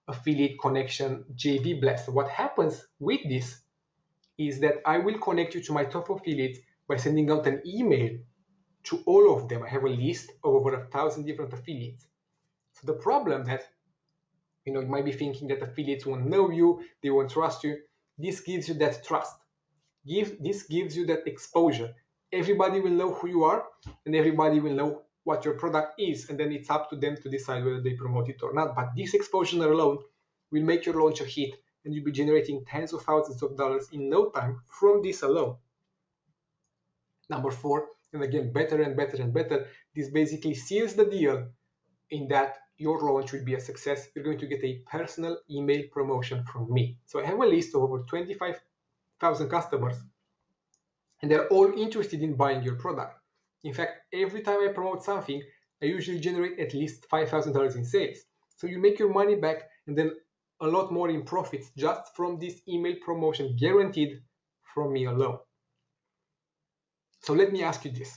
affiliate connection JV blast. So what happens with this is that I will connect you to my top affiliates by sending out an email to all of them. I have a list of over 1,000 different affiliates. So the problem that you might be thinking that affiliates won't know you, they won't trust you. This gives you that trust. This gives you that exposure. Everybody will know who you are, and everybody will know what your product is, and then it's up to them to decide whether they promote it or not. But this exposure alone will make your launch a hit, and you'll be generating tens of thousands of dollars in no time from this alone. Number four, and again, better and better and better, this basically seals the deal in that your launch will be a success. You're going to get a personal email promotion from me. So I have a list of over 25,000 customers, and they're all interested in buying your product. In fact, every time I promote something, I usually generate at least $5,000 in sales. So you make your money back and then a lot more in profits just from this email promotion, guaranteed from me alone. So let me ask you this,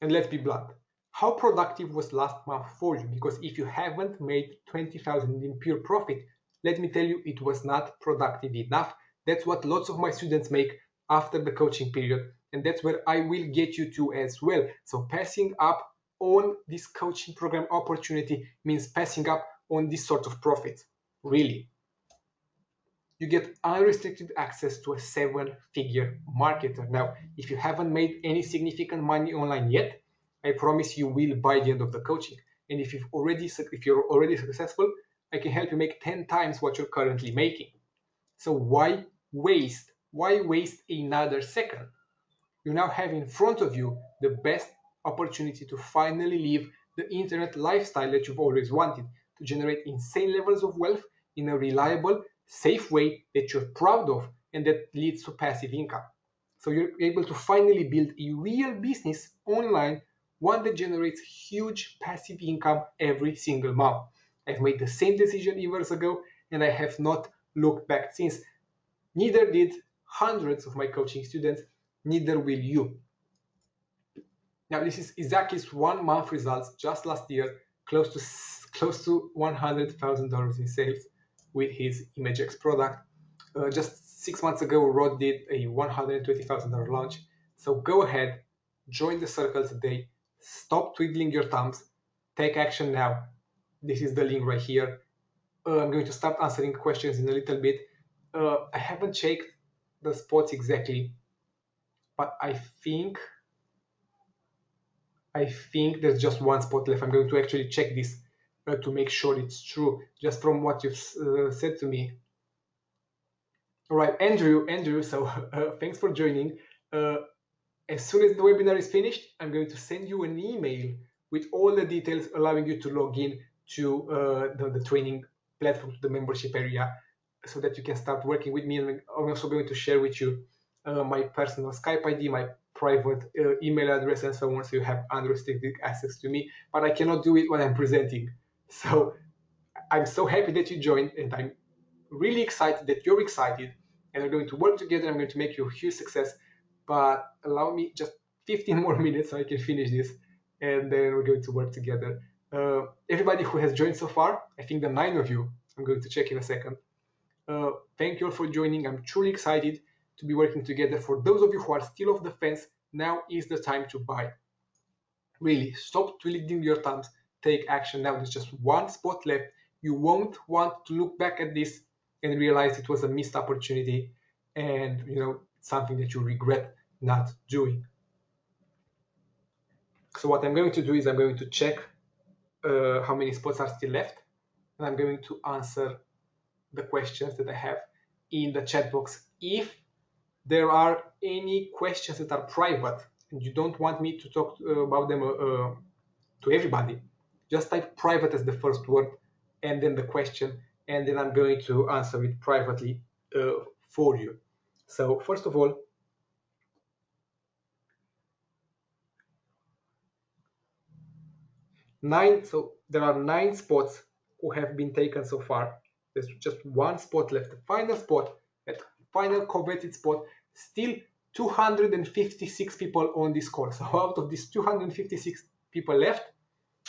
and let's be blunt. How productive was last month for you? Because if you haven't made 20,000 in pure profit, let me tell you, it was not productive enough. That's what lots of my students make after the coaching period, and that's where I will get you to as well. So passing up on this coaching program opportunity means passing up on this sort of profit. Really, you get unrestricted access to a 7-figure marketer. Now, if you haven't made any significant money online yet, I promise you will by the end of the coaching. And if you're already successful, I can help you make 10 times what you're currently making. So why waste? Why waste another second? You now have in front of you the best opportunity to finally live the internet lifestyle that you've always wanted, to generate insane levels of wealth in a reliable, safe way that you're proud of and that leads to passive income. So you're able to finally build a real business online, one that generates huge passive income every single month. I've made the same decision years ago, and I have not looked back since. Neither did hundreds of my coaching students, neither will you. Now, this is Isaac's 1 month results just last year, close to $100,000 in sales with his ImageX product. Just 6 months ago, Rod did a $120,000 launch. So go ahead, join the circle today. Stop twiddling your thumbs. Take action now. This is the link right here. I'm going to start answering questions in a little bit. I haven't checked the spots exactly, but I think there's just one spot left. I'm going to actually check this to make sure it's true, just from what you've said to me. All right, Andrew, so thanks for joining. As soon as the webinar is finished, I'm going to send you an email with all the details allowing you to log in to the training platform, the membership area, so that you can start working with me. And I'm also going to share with you my personal Skype ID, my private email address, and so on, so you have unrestricted access to me, but I cannot do it when I'm presenting. So I'm so happy that you joined, and I'm really excited that you're excited, and we're going to work together. I'm going to make you a huge success, but allow me just 15 more minutes so I can finish this, and then we're going to work together. Everybody who has joined so far, I think the 9 of you, I'm going to check in a second. Thank you all for joining. I'm truly excited to be working together. For those of you who are still off the fence, now is the time to buy. Really, stop twiddling your thumbs. Take action now. There's just one spot left. You won't want to look back at this and realize it was a missed opportunity, and something that you regret not doing. So what I'm going to do is I'm going to check how many spots are still left, and I'm going to answer the questions that I have in the chat box. If there are any questions that are private and you don't want me to talk about them to everybody, just type private as the first word and then the question, and then I'm going to answer it privately for you. So first of all, so there are 9 spots who have been taken so far. There's just one spot left, the final spot, that final coveted spot. Still 256 people on this call. So out of these 256 people left,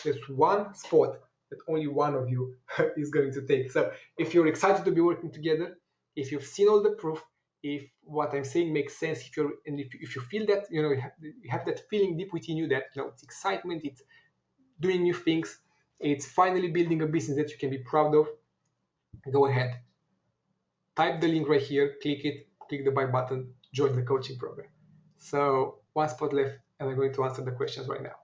there's one spot that only one of you is going to take. So if you're excited to be working together, if you've seen all the proof, if what I'm saying makes sense, if you feel that you have that feeling deep within you that it's excitement, it's doing new things, it's finally building a business that you can be proud of, go ahead, type the link right here, click it, click the buy button, join the coaching program. So one spot left, and I'm going to answer the questions right now.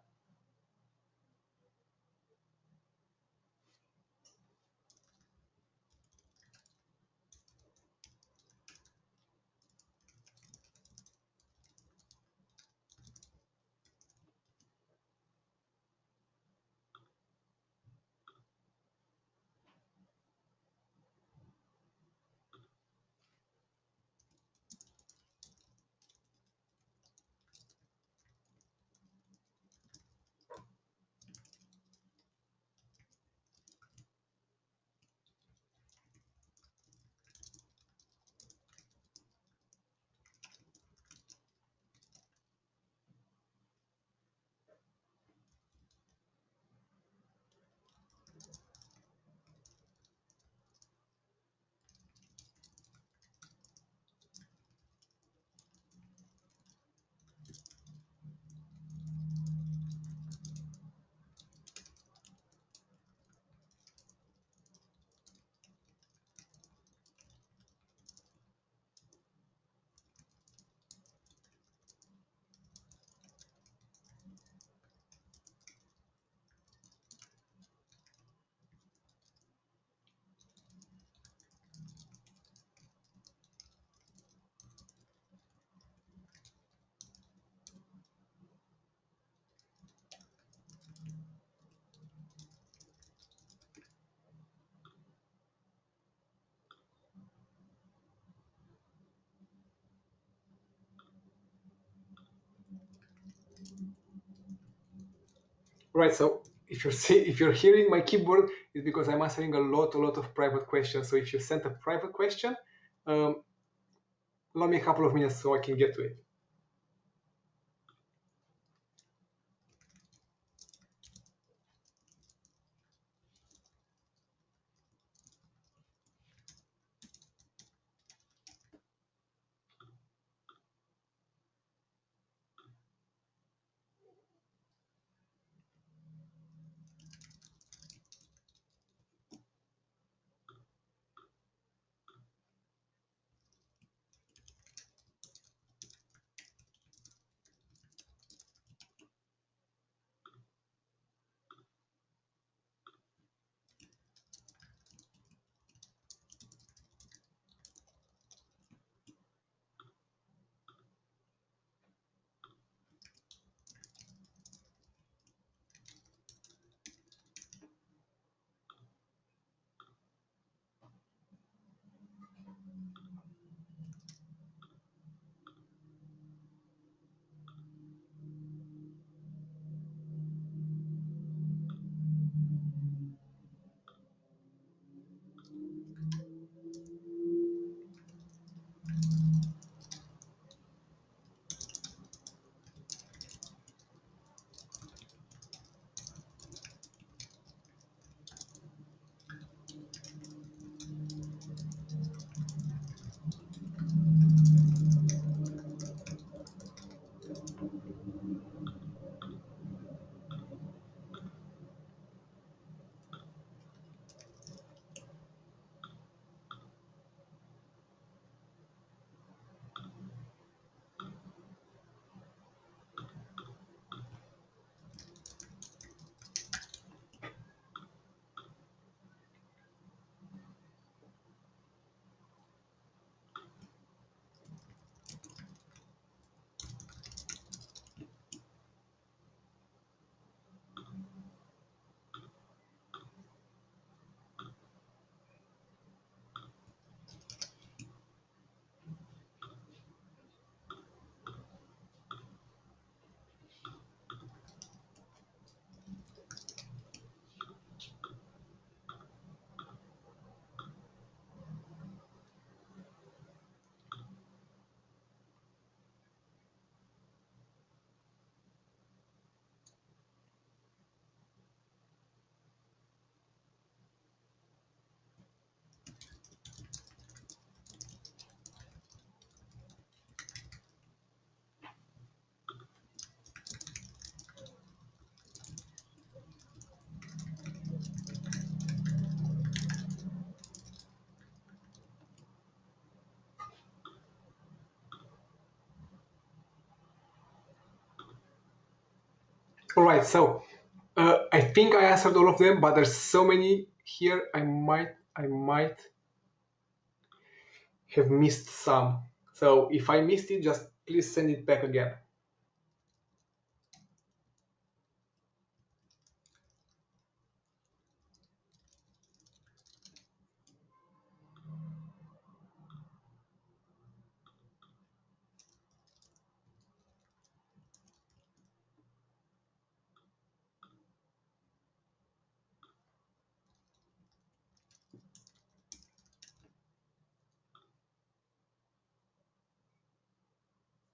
Right, so if you're hearing my keyboard, it's because I'm answering a lot of private questions. So if you sent a private question, allow me a couple of minutes so I can get to it. All right, so I think I answered all of them, but there's so many here. I might have missed some. So if I missed it, just please send it back again.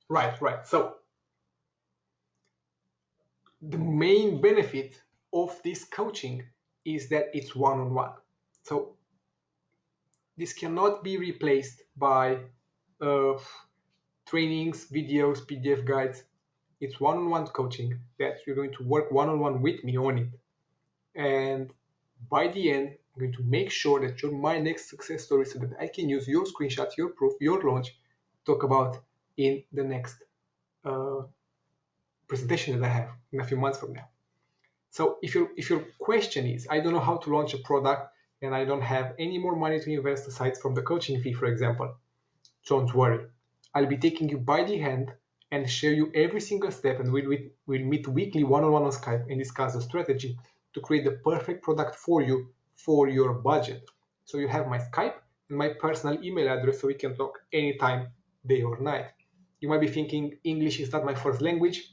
Right, right. So the main benefit of this coaching is that it's one-on-one. So this cannot be replaced by uh, trainings, videos, PDF guides. It's one-on-one coaching that you're going to work one-on-one with me on it. And by the end, I'm going to make sure that you're my next success story so that I can use your screenshot, your proof, your launch, talk about in the next uh, presentation that I have in a few months from now. So if your question is, I don't know how to launch a product and I don't have any more money to invest aside from the coaching fee, for example, don't worry. I'll be taking you by the hand and share you every single step, and we'll meet weekly one-on-one on Skype and discuss the strategy to create the perfect product for you for your budget. So you have my Skype and my personal email address so we can talk anytime, day or night. You might be thinking English is not my first language.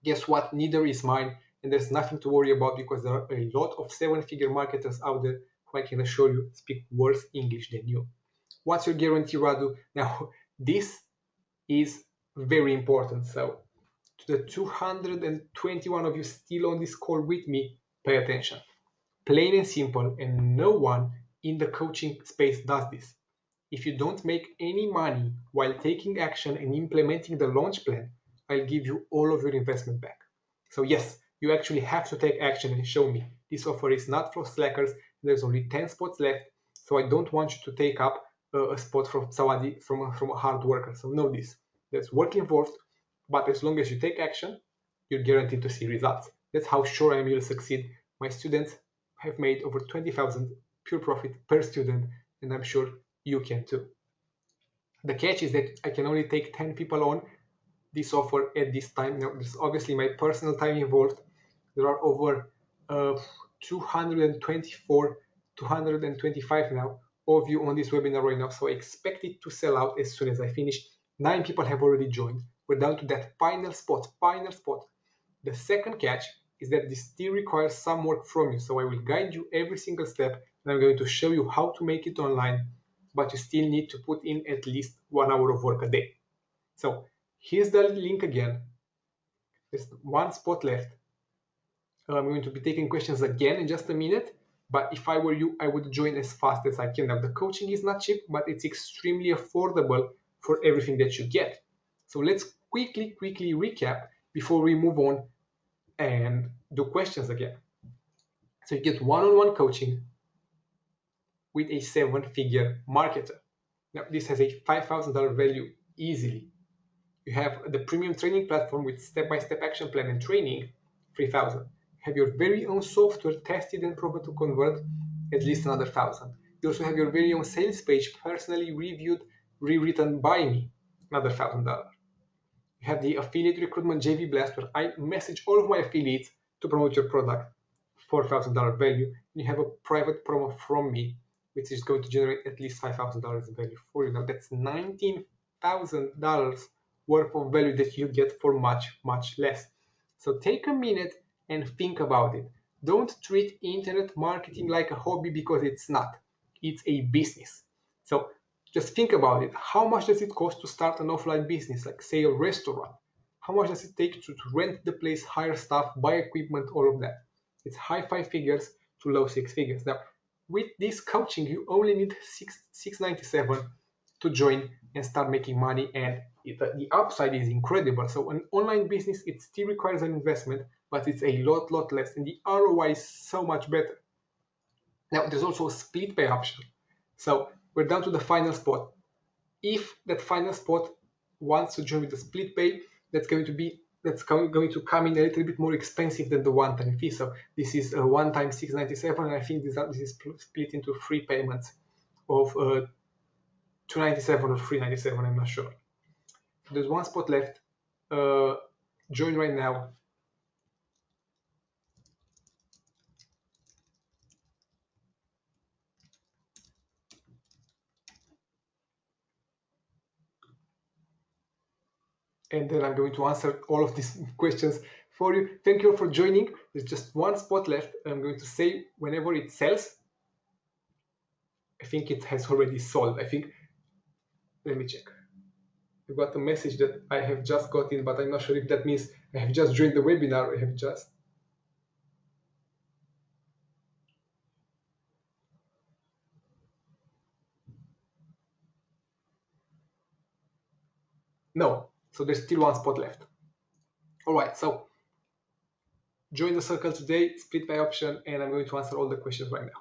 Guess what? Neither is mine, and there's nothing to worry about because there are a lot of seven-figure marketers out there who I can assure you speak worse English than you. What's your guarantee, Radu? Now, this is very important. So, to the 221 of you still on this call with me, pay attention. Plain and simple, and no one in the coaching space does this. If you don't make any money while taking action and implementing the launch plan, I'll give you all of your investment back. So yes, you actually have to take action and show me. This offer is not for slackers. There's only 10 spots left. So I don't want you to take up a spot from somebody, from a hard worker. So know this. There's work involved, but as long as you take action, you're guaranteed to see results. That's how sure I am you'll succeed. My students have made over 20,000 pure profit per student, and I'm sure you can too. The catch is that I can only take 10 people on this offer at this time. Now, there's obviously my personal time involved. There are over 224, 225 now of you on this webinar right now. So I expect it to sell out as soon as I finish. 9 people have already joined. We're down to that final spot, final spot. The second catch is that this still requires some work from you. So I will guide you every single step, and I'm going to show you how to make it online, but you still need to put in at least 1 hour of work a day. So here's the link again. There's one spot left. I'm going to be taking questions again in just a minute, but if I were you, I would join as fast as I can. Now, the coaching is not cheap, but it's extremely affordable for everything that you get. So let's quickly recap before we move on and do questions again. So you get one-on-one coaching with a 7-figure marketer. Now, this has a $5,000 value easily. You have the premium training platform with step-by-step action plan and training, 3,000. Have your very own software tested and proven to convert, at least another 1,000. You also have your very own sales page personally reviewed, rewritten by me, another $1,000. You have the affiliate recruitment JV Blast where I message all of my affiliates to promote your product, $4,000 value. And you have a private promo from me, which is going to generate at least $5,000 in value for you. Now that's $19,000 worth of value that you get for much less. So take a minute and think about it. Don't treat internet marketing like a hobby, because it's not. It's a business. So just think about it. How much does it cost to start an offline business, like say a restaurant? How much does it take to rent the place, hire staff, buy equipment, all of that? It's high 5 figures to low 6 figures. Now, with this coaching, you only need $697 to join and start making money, and the upside is incredible. So an online business, it still requires an investment, but it's a lot less, and the ROI is so much better. Now, there's also a split pay option. So we're down to the final spot. If that final spot wants to join with the split pay, that's going to come in a little bit more expensive than the one-time fee. So this is a one-time $697, and I think this is split into 3 payments of $297 or $397. I'm not sure. There's one spot left. Join right now. And then I'm going to answer all of these questions for you. Thank you all for joining. There's just one spot left. I'm going to say whenever it sells. I think it has already sold. Let me check. I got a message that I have just got in, but I'm not sure if that means I have just joined the webinar. No, so there's still one spot left. All right, so join the circle today, split by option, and I'm going to answer all the questions right now.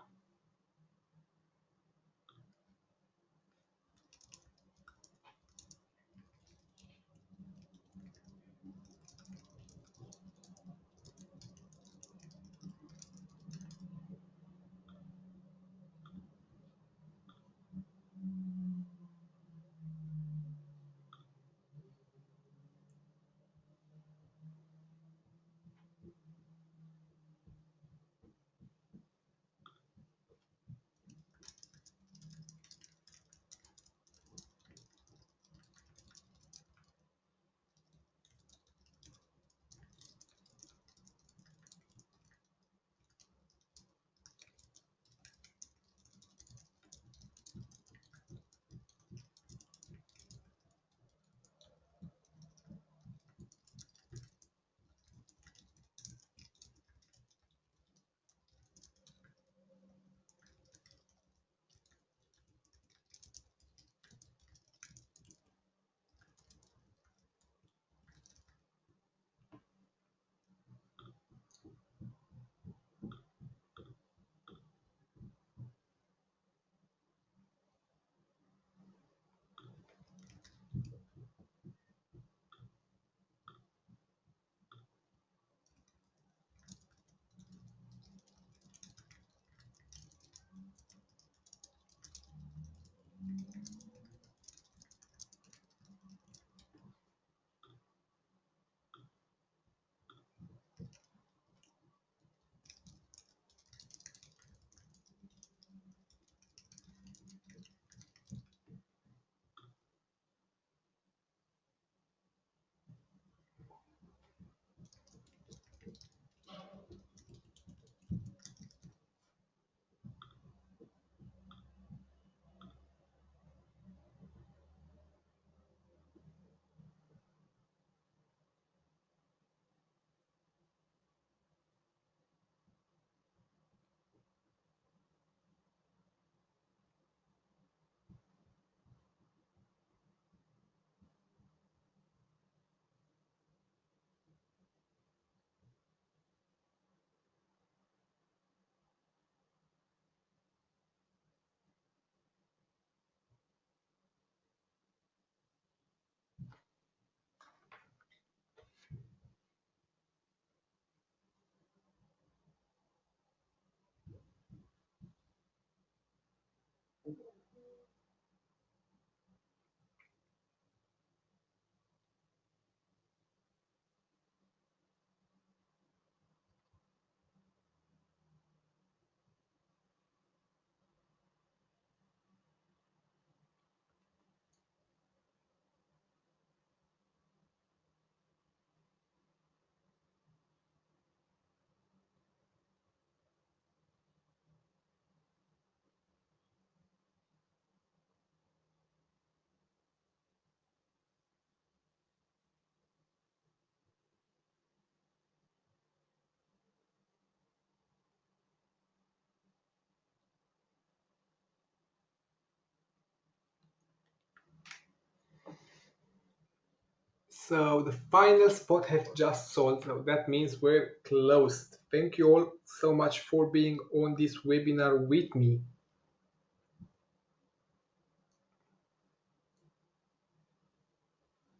So the final spot has just sold, so that means we're closed. Thank you all so much for being on this webinar with me.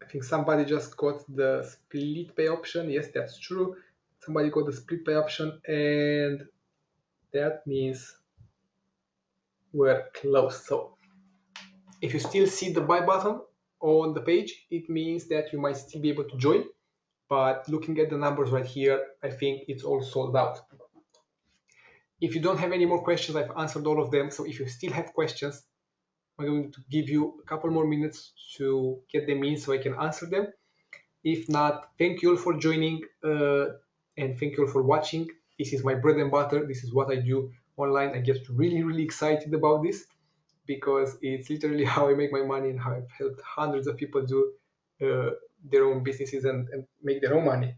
I think somebody just got the split pay option. Yes, that's true. Somebody got the split pay option, and that means we're closed. So if you still see the buy button on the page, it means that you might still be able to join. But looking at the numbers right here, I think it's all sold out. If you don't have any more questions, I've answered all of them. So if you still have questions, I'm going to give you a couple more minutes to get them in so I can answer them. If not, thank you all for joining and thank you all for watching. This is my bread and butter. This is what I do online. I get really, really excited about this because it's literally how I make my money and how I've helped hundreds of people do their own businesses and make their own money.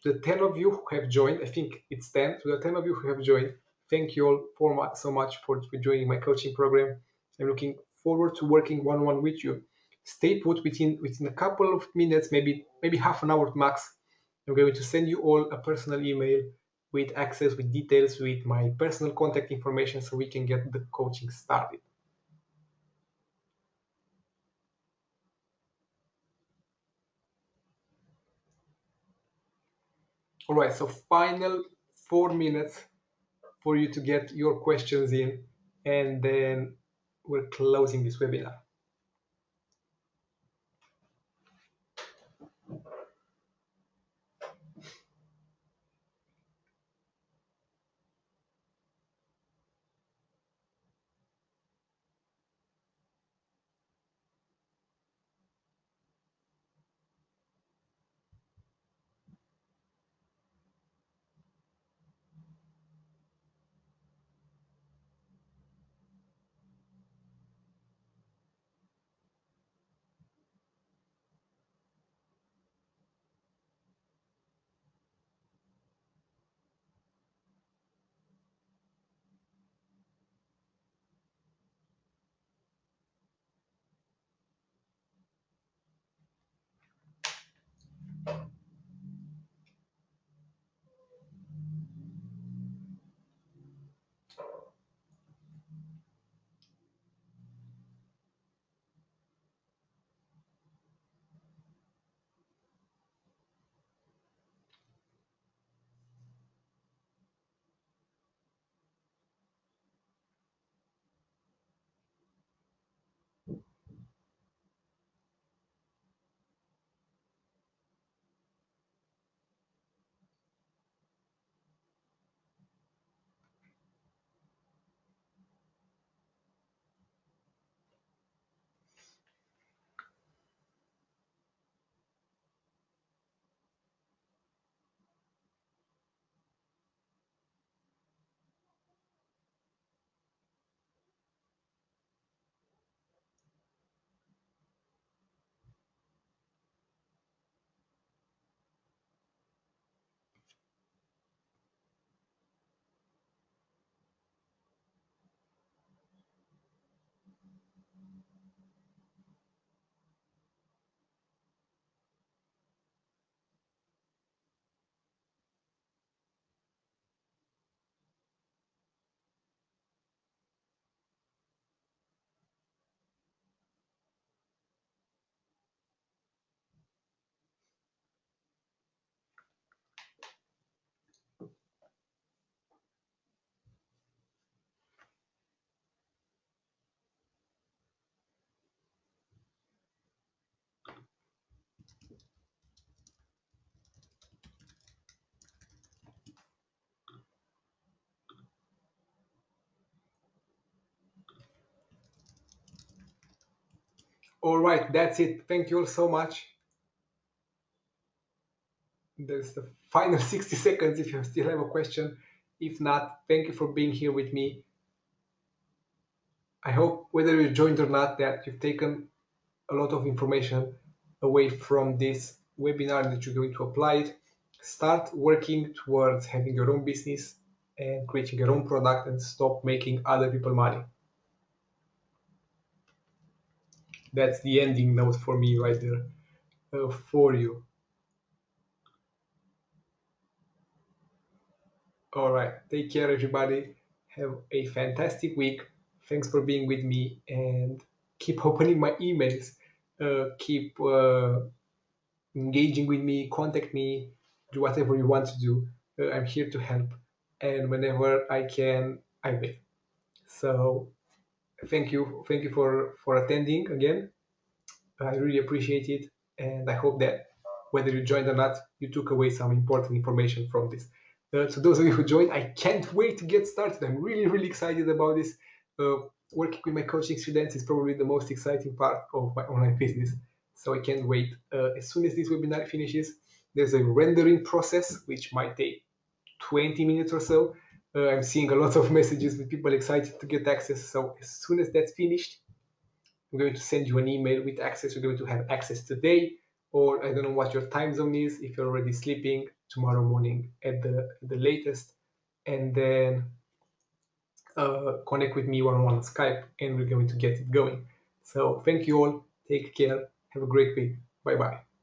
To the 10 of you who have joined, I think it's 10, to the 10 of you who have joined, thank you all so much for joining my coaching program. I'm looking forward to working one-on-one with you. Stay put within a couple of minutes, maybe half an hour max. I'm going to send you all a personal email with access, with details, with my personal contact information so we can get the coaching started. All right, so final 4 minutes for you to get your questions in, and then we're closing this webinar. All right, that's it. Thank you all so much. There's the final 60 seconds if you still have a question. If not, thank you for being here with me. I hope whether you joined or not that you've taken a lot of information away from this webinar and that you're going to apply it. Start working towards having your own business and creating your own product and stop making other people money. That's the ending note for me right there. for you. All right, take care, everybody. Have a fantastic week. Thanks for being with me, and keep opening my emails. Keep engaging with me, contact me, do whatever you want to do. I'm here to help, and whenever I can, I will. So thank you for attending again. I really appreciate it, and I hope that whether you joined or not, you took away some important information from this. To those of you who joined, I can't wait to get started. I'm really excited about this. Working with my coaching students is probably the most exciting part of my online business. So I can't wait. As soon as this webinar finishes, there's a rendering process which might take 20 minutes or so. I'm seeing a lot of messages with people excited to get access. So as soon as that's finished, I'm going to send you an email with access. You're going to have access today, or I don't know what your time zone is. If you're already sleeping, tomorrow morning at the latest, and then connect with me one-on-one on Skype, and we're going to get it going. So thank you all. Take care. Have a great week. Bye bye.